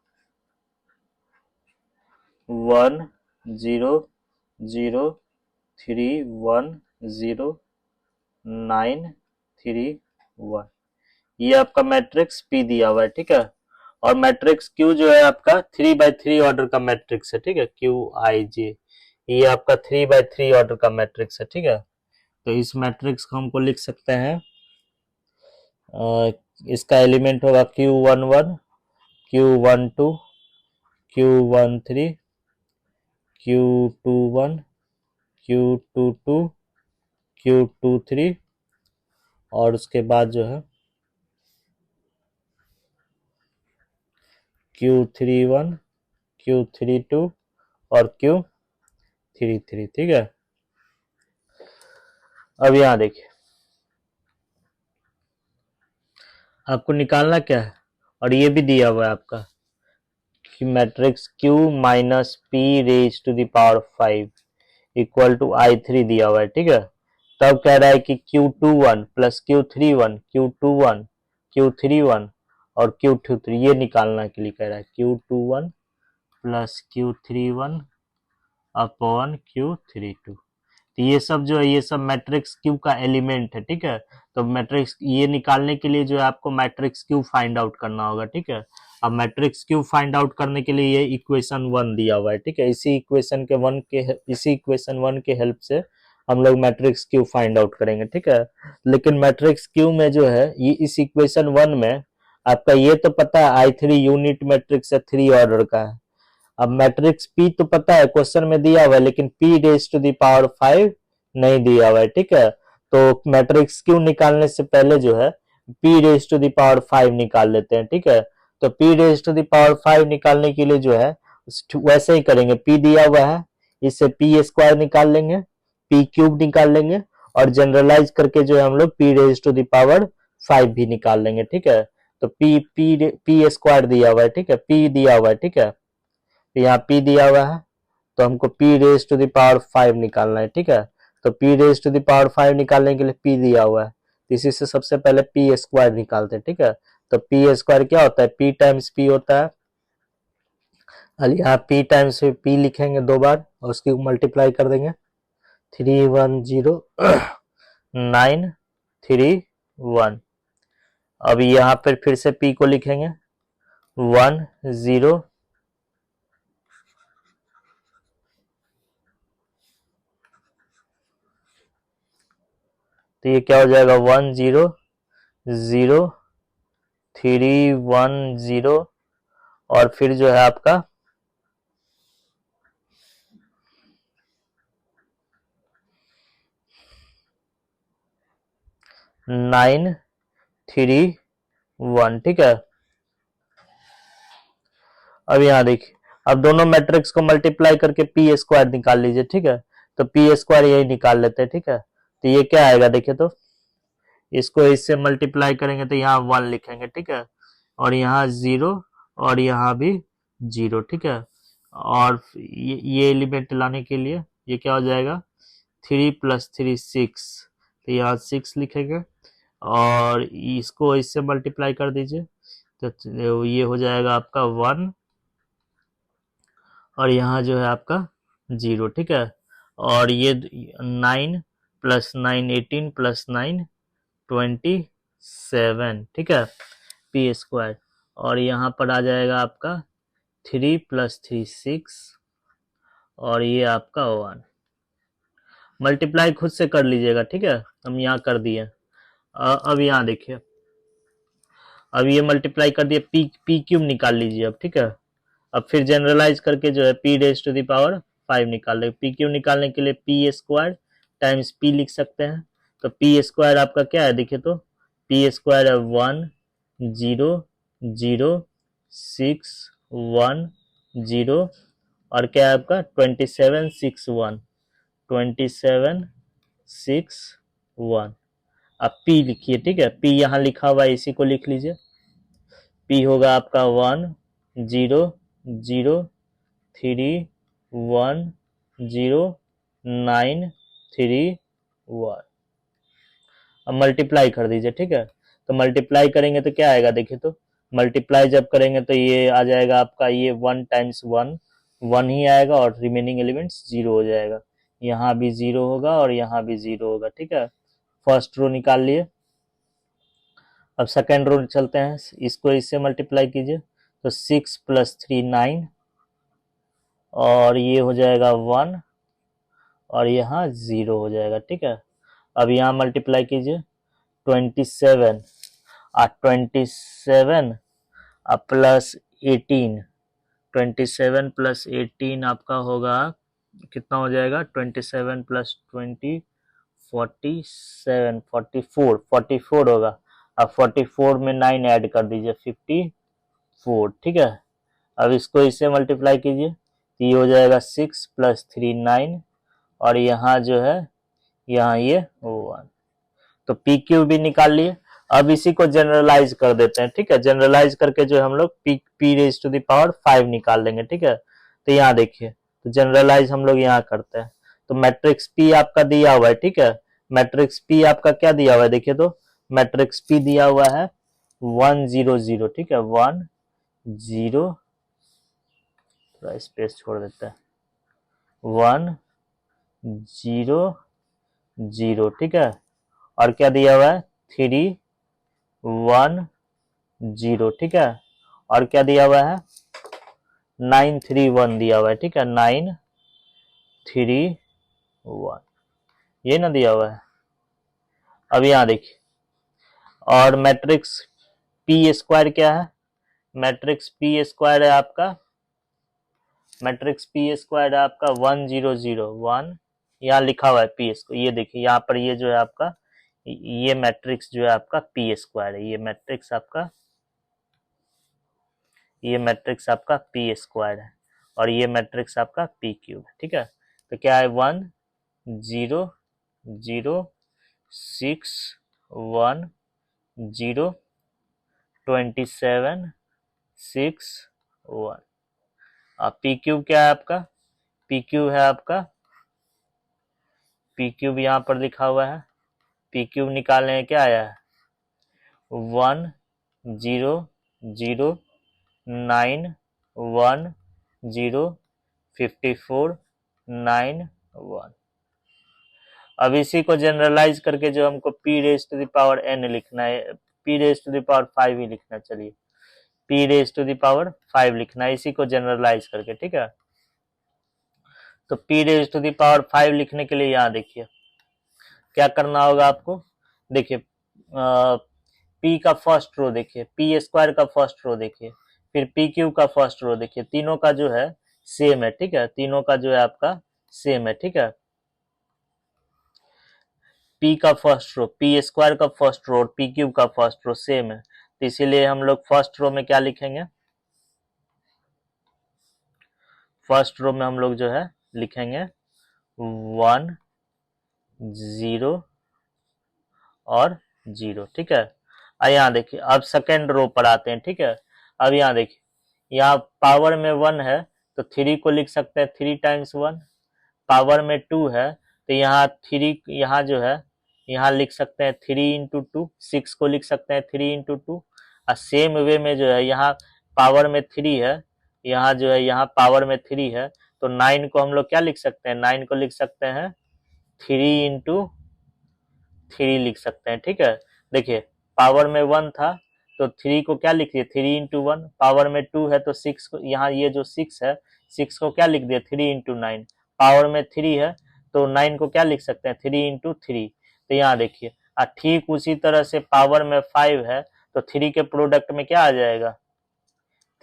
1 0 0 3 1 0 9 3 1, ये आपका मैट्रिक्स पी दिया हुआ है, ठीक है। और मैट्रिक्स क्यू जो है आपका 3/3 ऑर्डर का मैट्रिक्स है, ठीक है, क्यू आई जे, ये आपका 3/3 ऑर्डर का मैट्रिक्स है, ठीक है। तो इस मैट्रिक्स को हमको लिख सकते हैं, इसका एलिमेंट होगा Q11 Q12 Q13 Q21 Q22 Q23 और उसके बाद जो है Q31 Q32 और Q33, ठीक है। अब यहाँ देखिए आपको निकालना क्या है, और ये भी दिया हुआ है आपका कि matrix Q minus P raise to the power 5 equal to I3 दिया हुआ है, ठीक है। तब कह रहा है कि Q21 plus Q31 Q21 Q31 और Q23 ये निकालना के लिए कह रहा है, Q21 plus Q31 upon Q32, तो ये सब जो है ये सब मैट्रिक्स क्यू का एलिमेंट है, ठीक है। तो मैट्रिक्स ये निकालने के लिए जो है आपको मैट्रिक्स क्यू फाइंड आउट करना होगा, ठीक है। अब मैट्रिक्स क्यू फाइंड आउट करने के लिए ये इक्वेशन 1 दिया हुआ है, ठीक है। इसी इक्वेशन 1 के हेल्प से हम लोग मैट्रिक्स क्यू फाइंड आउट करेंगे, ठीक है। लेकिन मैट्रिक्स क्यू में जो है ये इस इक्वेशन 1 में आपका ये तो पता है I3 यूनिट मैट्रिक्स है, 3 ऑर्डर का है। अब मैट्रिक्स पी तो पता है क्वेश्चन में दिया हुआ है, लेकिन P raise to the power 5 नहीं दिया हुआ है, ठीक है। तो मैट्रिक्स क्यू निकालने से पहले जो है P raise to the power 5 निकाल लेते हैं, ठीक है। तो P raise to the power 5 निकालने के लिए जो है वैसे ही करेंगे, पी दिया हुआ है इससे पी स्क्वायर निकाल लेंगे, पी क्यूब निकाल लेंगे और जनरलाइज करके जो है हम लोग P raise to the power 5 भी निकाल लेंगे, ठीक है। तो पी स्क्वायर दिया हुआ है, ठीक है, पी दिया हुआ है, ठीक है। तो यहाँ P दिया हुआ है, तो हमको P raise to the power 5 निकालना है, ठीक है। तो P raise to the power 5 निकालने के लिए P दिया हुआ है, इसी से सबसे पहले P स्क्वायर निकालते हैं, ठीक है। तो P स्क्वायर क्या होता है, P टाइम्स P होता है, यहाँ P टाइम्स P लिखेंगे 2 बार और उसकी मल्टीप्लाई कर देंगे, 310 931। अब यहाँ पर फिर से P को लिखेंगे 10, तो ये क्या हो जाएगा 100310 और फिर जो है आपका 931, ठीक है। अब यहाँ देखिए, अब दोनों मैट्रिक्स को मल्टीप्लाई करके पी स्क्वायर निकाल लीजिए, ठीक है। तो पी स्क्वायर यही निकाल लेते हैं, ठीक है। तो ये क्या आएगा देखिए, तो इसको इससे मल्टीप्लाई करेंगे तो यहाँ 1 लिखेंगे, ठीक है, और यहाँ 0 और यहाँ भी 0, ठीक है। और ये एलिमेंट लाने के लिए ये क्या हो जाएगा, 3 + 3 6, तो यहाँ 6 लिखेंगे और इसको इससे मल्टीप्लाई कर दीजिए तो ये हो जाएगा आपका 1 और यहाँ जो है आपका 0, ठीक है। और ये 9 + 9 18 + 9 27, ठीक है, पी स्क्वायर। और यहाँ पर आ जाएगा आपका 3 + 3 6 और ये आपका 1। मल्टीप्लाई खुद से कर लीजिएगा, ठीक है, हम यहाँ कर दिए। अब यहाँ देखिए, अब ये मल्टीप्लाई कर दिए, पी क्यूब निकाल लीजिए अब, ठीक है। अब फिर जनरलाइज करके जो है p⁵ निकाल लेंगे। पी क्यूब निकालने के लिए पी स्क्वायर टाइम्स पी लिख सकते हैं। तो पी स्क्वायर आपका क्या है देखिए, तो पी स्क्वायर है 1 0 0 6 1 0 और क्या है आपका 27 6 1 27 6 1। अब पी लिखिए, ठीक है, पी यहाँ लिखा हुआ है, इसी को लिख लीजिए। पी होगा आपका 1 0 0 3 1 0 9 3 1। अब मल्टीप्लाई कर दीजिए, ठीक है। तो मल्टीप्लाई करेंगे तो क्या आएगा देखिए, तो मल्टीप्लाई जब करेंगे तो ये आ जाएगा आपका, ये 1 × 1 1 ही आएगा और रिमेनिंग एलिमेंट्स 0 हो जाएगा। यहाँ भी 0 होगा और यहाँ भी 0 होगा, ठीक है। फर्स्ट रो निकाल लिए। अब सेकेंड रो चलते हैं, इसको इससे मल्टीप्लाई कीजिए तो 6 + 3 9 और ये हो जाएगा 1 और यहाँ 0 हो जाएगा, ठीक है। अब यहाँ मल्टीप्लाई कीजिए 27 27 प्लस 18, 27 + 18 आपका होगा कितना हो जाएगा, 27 + 20 47 44 होगा। अब 44 में 9 ऐड कर दीजिए 54, ठीक है। अब इसको इससे मल्टीप्लाई कीजिए तो ये हो जाएगा 6 + 3 9 और यहाँ जो है यहाँ ये 1। तो पी क्यू भी निकाल लिए। अब इसी को जनरलाइज कर देते हैं, ठीक है। जनरलाइज करके जो हम लोग p⁵ निकाल लेंगे, ठीक है। तो यहाँ देखिए, तो जनरलाइज हम लोग यहाँ करते हैं। तो मैट्रिक्स पी आपका दिया हुआ है, ठीक है। मैट्रिक्स पी आपका क्या दिया हुआ है देखिए, तो मैट्रिक्स पी दिया हुआ है 1 0 0, ठीक है, 1 0, थोड़ा स्पेस छोड़ देते हैं, 1 0 0, ठीक है। और क्या दिया हुआ है 3 1 0, ठीक है। और क्या दिया हुआ है 9 3 1 दिया हुआ है, ठीक है, 9 3 1 ये ना दिया हुआ है। अब यहाँ देखिए, और मैट्रिक्स पी स्क्वायर क्या है, मैट्रिक्स पी स्क्वायर है आपका, मैट्रिक्स पी स्क्वायर है आपका 1 0 0 1, यहाँ लिखा हुआ है पी स्क्वायर। ये देखिए यहाँ पर ये जो है आपका, ये मैट्रिक्स जो है आपका पी स्क्वायर है। ये मैट्रिक्स आपका पी स्क्वायर है और ये मैट्रिक्स आपका पी क्यूब है, ठीक है। तो क्या है 1 0 0 6 1 0 27 6 1। अब पी क्यूब क्या है आपका, पी क्यूब है आपका, पी क्यूब यहाँ पर लिखा हुआ है। पी क्यूब निकालने में क्या आया है 1 0 0 9 1 0 54 9 1। अब इसी को जनरलाइज करके जो हमको p⁵n लिखना है, p⁵5 ही लिखना, चलिए p⁵5 लिखना है इसी को जनरलाइज करके, ठीक है। तो p⁵5 लिखने के लिए यहाँ देखिए क्या करना होगा आपको, देखिए p का फर्स्ट रो देखिए, पी स्क्वायर का फर्स्ट रो देखिए, फिर पी क्यूब का फर्स्ट रो देखिए, तीनों का जो है सेम है, ठीक है, तीनों का जो है आपका सेम है, ठीक है। पी का फर्स्ट रो, पी स्क्वायर का फर्स्ट रो और पी क्यूब का फर्स्ट रो सेम है, तो इसीलिए हम लोग फर्स्ट रो में क्या लिखेंगे, फर्स्ट रो में हम लोग जो है लिखेंगे 1 0 और 0, ठीक है। अब यहाँ देखिए, अब सेकेंड रो पर आते हैं, ठीक है। अब यहाँ देखिए, यहाँ पावर में 1 है तो 3 को लिख सकते हैं 3 टाइम्स 1, पावर में 2 है तो यहाँ 3, यहाँ जो है यहाँ लिख सकते हैं 3 इंटू 2, 6 को लिख सकते हैं 3 इंटू 2। और सेम वे में जो है यहाँ पावर में 3 है, यहाँ जो है यहाँ पावर में 3 है तो 9 को हम लोग क्या लिख सकते हैं, 9 को लिख सकते हैं 3 इंटू 3 लिख सकते हैं, ठीक है। देखिए पावर में 1 था तो 3 को क्या लिख दिए 3 इंटू 1, पावर में 2 है तो 6 को, यहाँ ये जो 6 है 6 को क्या लिख दिए 3 इंटू 9, पावर में 3 है तो 9 को क्या लिख सकते हैं 3 इंटू 3। तो यहाँ देखिए, ठीक उसी तरह से पावर में 5 है तो 3 के प्रोडक्ट में क्या आ जाएगा,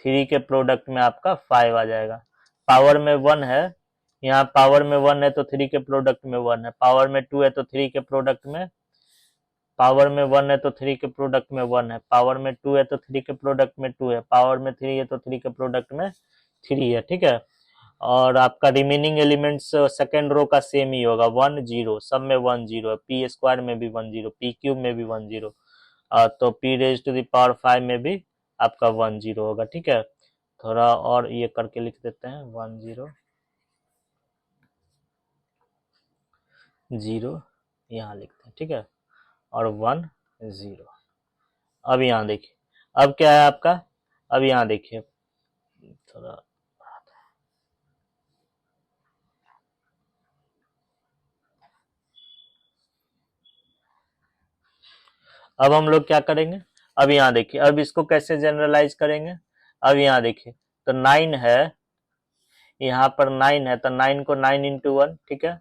3 के प्रोडक्ट में आपका 5 आ जाएगा। पावर में 1 है, यहाँ पावर में 1 है तो 3 के प्रोडक्ट में 1 है, पावर में 2 है तो 3 के प्रोडक्ट में, पावर में 1 है तो 3 के प्रोडक्ट में 1 है, पावर में 2 है तो 3 के प्रोडक्ट में 2 है, पावर में 3 है तो 3 के प्रोडक्ट में 3 है, ठीक है। और आपका रिमेनिंग एलिमेंट्स सेकेंड रो का सेम ही होगा 1 0, सब में 1 0 है, पी स्क्वायर में भी 1 0, पी क्यूब में भी 1 0, तो P raise to the power 5 में भी आपका 1 0 होगा, ठीक है। थोड़ा और ये करके लिख देते हैं 1 0 0 यहाँ लिखते हैं, ठीक है, और 1 0। अब यहाँ देखिए, अब क्या है आपका, अब यहाँ देखिए थोड़ा, अब हम लोग क्या करेंगे, अब यहाँ देखिए, अब इसको कैसे जनरलाइज करेंगे। अब यहाँ देखिए तो 9 है, यहाँ पर 9 है तो 9 को 9 इंटू 1, ठीक है।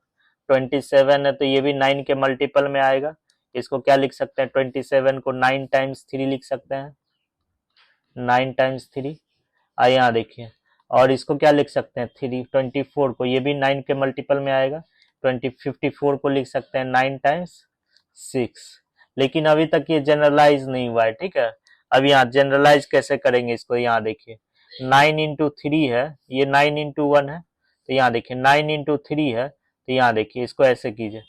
27 है तो ये भी 9 के मल्टीपल में आएगा, इसको क्या लिख सकते हैं 27 को 9 टाइम्स 3 लिख सकते हैं, 9 टाइम्स 3। यहाँ देखिए, और इसको क्या लिख सकते हैं 3, 24 को, ये भी 9 के मल्टीपल में आएगा, 54 को लिख सकते हैं 9 टाइम्स 6। लेकिन अभी तक ये जनरलाइज नहीं हुआ है, ठीक है। अब यहाँ जनरलाइज कैसे करेंगे इसको, यहाँ देखिए 9 इंटू 3 है, ये 9 इंटू 1 है तो यहाँ देखिए 9 इंटू 3 है तो यहाँ देखिए इसको ऐसे कीजिए,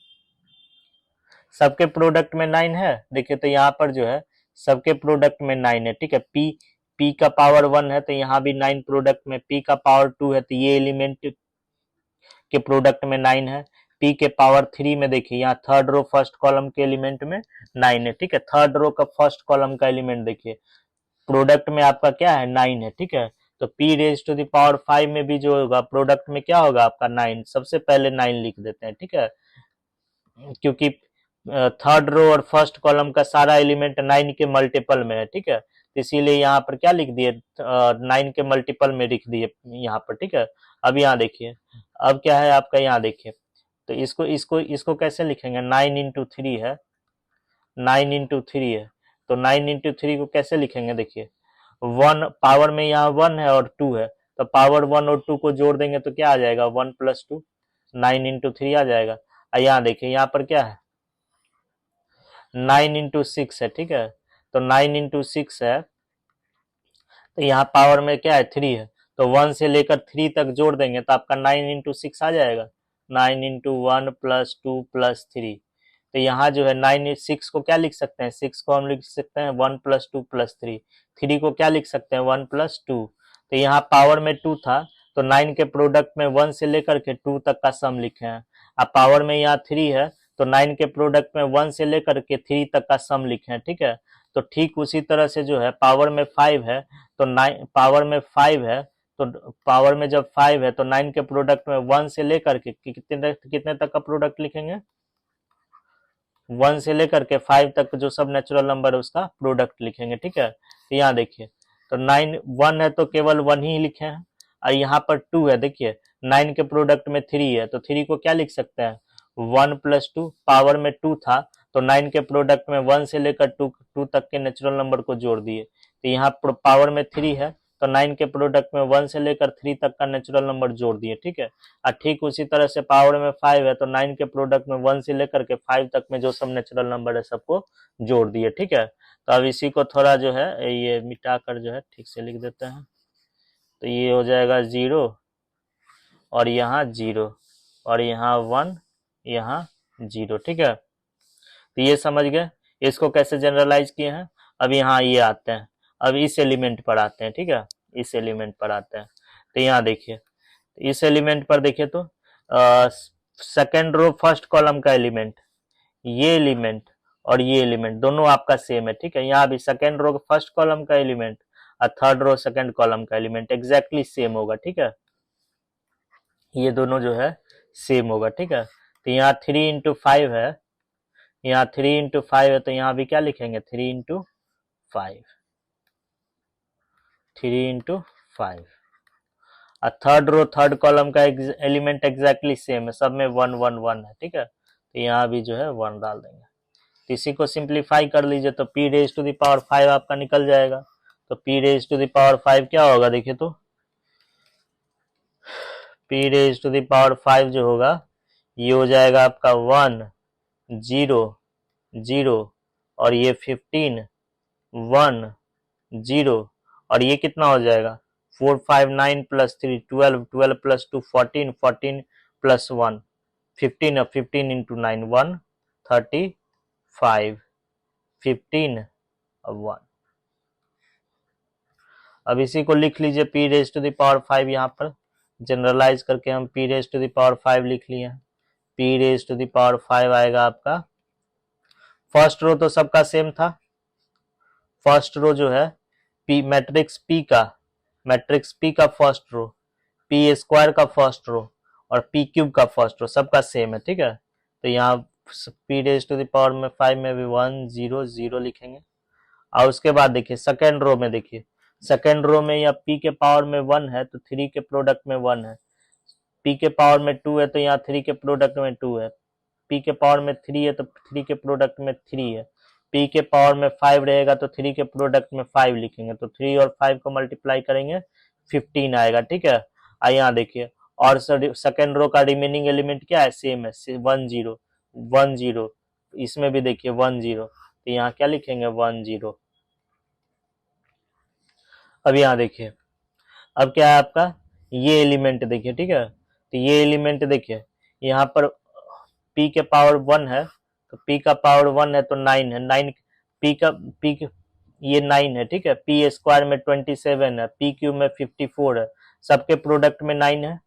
सबके प्रोडक्ट में 9 है, देखिए तो यहाँ पर जो है सबके प्रोडक्ट में 9 है, ठीक है। पी का पावर 1 है तो यहाँ भी 9 प्रोडक्ट में, पी का पावर 2 है तो ये एलिमेंट के प्रोडक्ट में 9 है, पी के पावर 3 में देखिए यहाँ थर्ड रो फर्स्ट कॉलम के एलिमेंट में 9 है, ठीक है। थर्ड रो का फर्स्ट कॉलम का एलिमेंट देखिए प्रोडक्ट में आपका क्या है 9 है, ठीक है। तो p raise to the power 5 में भी जो होगा प्रोडक्ट में क्या होगा आपका 9, सबसे पहले 9 लिख देते हैं, ठीक है, क्योंकि थर्ड रो और फर्स्ट कॉलम का सारा एलिमेंट 9 के मल्टीपल में है, ठीक है। तो इसीलिए यहाँ पर क्या लिख दिए 9 के मल्टीपल में लिख दिए यहाँ पर, ठीक है। अब यहाँ देखिए, अब क्या है आपका, यहाँ देखिए तो इसको इसको इसको कैसे लिखेंगे, 9 इंटू 3 है, 9 इंटू 3 है तो 9 इंटू 3 को कैसे लिखेंगे, देखिए 1 पावर में यहाँ 1 है और 2 है तो पावर 1 और 2 को जोड़ देंगे तो क्या आ जाएगा 1 प्लस 2, 9 इंटू 3 आ जाएगा। यहाँ देखिए यहाँ पर क्या है 9 इंटू 6 है, ठीक है। तो 9 इंटू 6 है तो यहाँ पावर में क्या है 3 है तो 1 से लेकर 3 तक जोड़ देंगे तो आपका 9 इंटू 6 आ जाएगा, 9 इंटू 1 प्लस 2 प्लस 3। तो यहाँ जो है 9 6 को क्या लिख सकते हैं, 6 को हम लिख सकते हैं 1 प्लस 2 प्लस 3, 3 को क्या लिख सकते हैं 1 प्लस 2। तो यहाँ पावर में 2 था तो 9 के प्रोडक्ट में 1 से लेकर के 2 तक का सम लिखे हैं। अब पावर में यहाँ 3 है तो 9 के प्रोडक्ट में 1 से लेकर के 3 तक का सम लिखे हैं, ठीक है। तो ठीक उसी तरह से जो है पावर में 5 है तो 9 पावर में 5 है तो पावर में जब 5 है तो 9 के प्रोडक्ट में 1 से लेकर के कितने तक का प्रोडक्ट लिखेंगे, 1 से लेकर के 5 तक जो सब नेचुरल नंबर है उसका प्रोडक्ट लिखेंगे, ठीक है। तो यहाँ देखिए तो 9 1 है तो केवल 1 ही लिखे हैं, और यहाँ पर 2 है, देखिए 9 के प्रोडक्ट में 3 है तो 3 को क्या लिख सकते हैं 1 प्लस 2, पावर में 2 था तो 9 के प्रोडक्ट में 1 से लेकर 2 तक के नेचुरल नंबर को जोड़ दिए तो यहाँ पावर में 3 है तो 9 के प्रोडक्ट में 1 से लेकर 3 तक का नेचुरल नंबर जोड़ दिए, ठीक है। और ठीक उसी तरह से पावर में 5 है तो 9 के प्रोडक्ट में 1 से लेकर के 5 तक में जो सब नेचुरल नंबर है सबको जोड़ दिए, ठीक है। तो अब इसी को थोड़ा जो है ये मिटा कर जो है ठीक से लिख देते हैं तो ये हो जाएगा 0 और यहाँ 0 और यहाँ 1 यहाँ 0, ठीक है। तो ये समझ गए इसको कैसे जनरलाइज किए हैं। अब यहाँ ये आते हैं, अब इस एलिमेंट पर आते हैं, ठीक है, इस एलिमेंट पर आते हैं। तो यहाँ देखिए इस एलिमेंट पर देखिए तो सेकेंड रो फर्स्ट कॉलम का एलिमेंट, ये एलिमेंट और ये एलिमेंट दोनों आपका सेम है, ठीक है। यहाँ भी सेकेंड रो फर्स्ट कॉलम का एलिमेंट और थर्ड रो सेकेंड कॉलम का एलिमेंट एग्जैक्टली सेम होगा, ठीक है। ये दोनों जो है सेम होगा, ठीक है। तो यहाँ 3 × 5 है, यहाँ 3 × 5 है, तो यहाँ भी क्या लिखेंगे 3 × 5, 3 × 5। और थर्ड रो थर्ड कॉलम का एलिमेंट एग्जैक्टली सेम है, सब में 1 1 1 है, ठीक है। तो यहाँ भी जो है 1 डाल देंगे। तो इसी को सिंप्लीफाई कर लीजिए तो p⁻5 आपका निकल जाएगा। तो p⁻5 क्या होगा देखिए तो p⁻5 जो होगा ये हो जाएगा आपका 1 0 0 और ये 15 1 0 और ये कितना हो जाएगा 4 5 9 + 3 12 12 + 2 14 14 + 1 15 और 15 × 9 135 15 और 1। अब इसी को लिख लीजिए p⁻5, यहाँ पर जनरलाइज करके हम p⁻5 लिख लिए। p⁻5 आएगा आपका, फर्स्ट रो तो सबका सेम था, फर्स्ट रो जो है p मैट्रिक्स p का फर्स्ट रो, p² का फर्स्ट रो और p³ का फर्स्ट रो सबका सेम है, ठीक है। तो यहाँ p⁻5 में भी 1 0 0 लिखेंगे। और उसके बाद देखिए सेकेंड रो में, देखिए सेकेंड रो में या p के पावर में 1 है तो 3 के प्रोडक्ट में 1 है, p के पावर में 2 है तो यहाँ 3 के प्रोडक्ट में 2 है, p के पावर में 3 है तो 3 के प्रोडक्ट में 3 है, p के पावर में 5 रहेगा तो 3 के प्रोडक्ट में 5 लिखेंगे। तो 3 और 5 को मल्टीप्लाई करेंगे 15 आएगा, ठीक है। यहाँ देखिए और सेकेंड रो का रिमेनिंग एलिमेंट क्या है, सेम है 1 0 1 0, इसमें भी देखिए 1 0, तो यहाँ क्या लिखेंगे 1 0। अब यहाँ देखिए अब क्या है आपका ये एलिमेंट देखिए, ठीक है। तो ये एलिमेंट देखिए यहाँ पर p के पावर 1 है तो p का पावर 1 है तो 9 है, 9 p ये 9 है, ठीक है। p² में 27 है, p³ में 54 है, सबके प्रोडक्ट में 9 है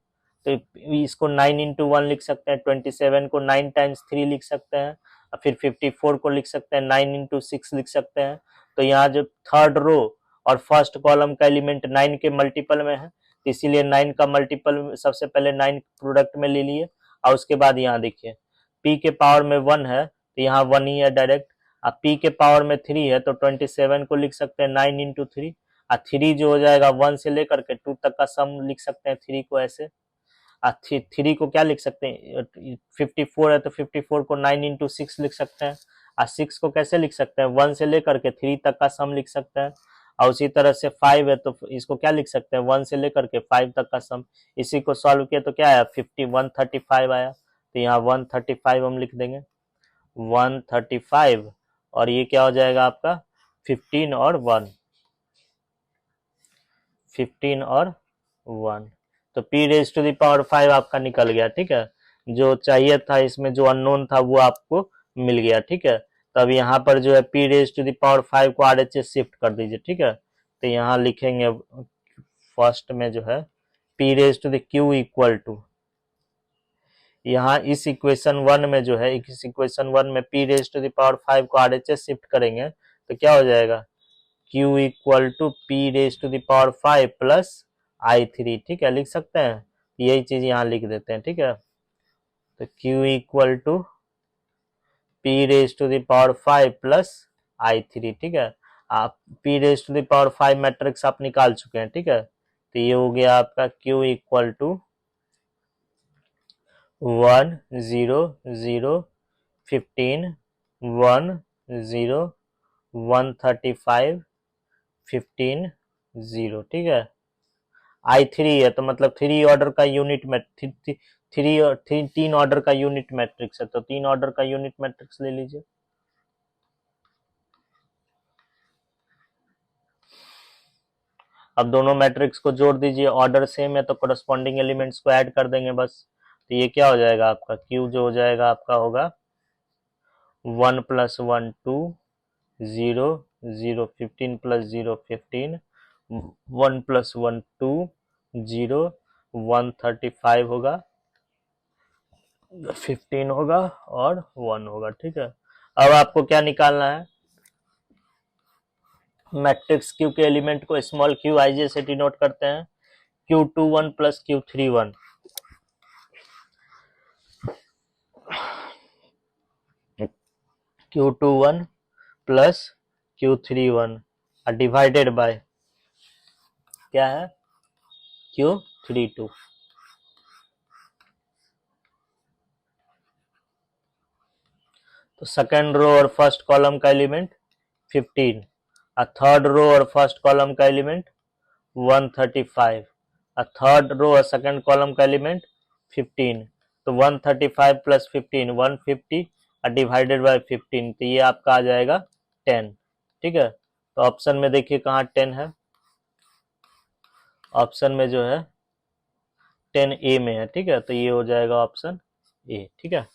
तो इसको 9 × 1 लिख सकते हैं, 27 को 9 × 3 लिख सकते हैं और फिर 54 को लिख सकते हैं 9 × 6 लिख सकते हैं। तो यहाँ जो थर्ड रो और फर्स्ट कॉलम का एलिमेंट 9 के मल्टीपल में है, इसीलिए 9 का मल्टीपल सबसे पहले 9 प्रोडक्ट में ले लिए। और उसके बाद यहाँ देखिए p के पावर में 1 है तो यहाँ 1 ही है डायरेक्ट, अब p के पावर में 3 है तो 27 को लिख सकते हैं 9 × 3 और 3 जो हो जाएगा 1 से लेकर के 2 तक का सम लिख सकते हैं 3 को ऐसे। 3 को क्या लिख सकते हैं 54 है तो 54 को 9 × 6 लिख सकते हैं और 6 को कैसे लिख सकते हैं 1 से लेकर के 3 तक का सम लिख सकते हैं। और उसी तरह से 5 है तो इसको क्या लिख सकते हैं 1 से लेकर के 5 तक का सम, इसी को सॉल्व किया तो क्या आया 135 आया। तो यहाँ 135 हम लिख देंगे 135 और ये क्या हो जाएगा आपका 15 और 1, 15 और 1। तो p⁻5 आपका निकल गया, ठीक है। जो चाहिए था इसमें जो अननोन था वो आपको मिल गया, ठीक है। तब यहाँ पर जो है p⁻5 को RHS शिफ्ट कर दीजिए, ठीक है। तो यहाँ लिखेंगे फर्स्ट में जो है p⁻q इक्वल टू, यहाँ इस इक्वेशन 1 में जो है इस इक्वेशन 1 में p⁻5 को RHS शिफ्ट करेंगे तो क्या हो जाएगा q equal to p⁻5 plus I3, ठीक है, लिख सकते हैं। यही चीज यहाँ लिख देते हैं, ठीक है। तो q equal to p⁻5 plus I3, ठीक है। आप p⁻5 मैट्रिक्स आप निकाल चुके हैं, ठीक है। तो ये हो गया आपका q इक्वल टू 1 0 0 15 1 0 135 15 0, ठीक है। I3 है तो मतलब 3 ऑर्डर का यूनिट में 3 ऑर्डर का यूनिट मैट्रिक्स है तो 3 ऑर्डर का यूनिट मैट्रिक्स ले लीजिए। अब दोनों मैट्रिक्स को जोड़ दीजिए, ऑर्डर सेम है तो कोरस्पॉन्डिंग एलिमेंट्स को ऐड कर देंगे बस। तो ये क्या हो जाएगा आपका, क्यू जो हो जाएगा आपका होगा 1 + 1 2 0 0 15 + 0 15 1 + 1 2 0 135 होगा, 15 होगा और 1 होगा। ठीक है, अब आपको क्या निकालना है, मैट्रिक्स क्यू के एलिमेंट को स्मॉल क्यू आई जे से डिनोट करते हैं, Q21 + Q31 Q21 + Q31 divided by क्या है Q32। तो सेकंड रो और फर्स्ट कॉलम का एलिमेंट 15, थर्ड रो और फर्स्ट कॉलम का एलिमेंट 135, थर्ड रो और सेकंड कॉलम का एलिमेंट 15। तो 135 + 15 150 डिवाइडेड बाय 15, तो ये आपका आ जाएगा 10। ठीक है, तो ऑप्शन में देखिए कहाँ 10 है, ऑप्शन में जो है 10A में है। ठीक है, तो ये हो जाएगा ऑप्शन ए। ठीक है।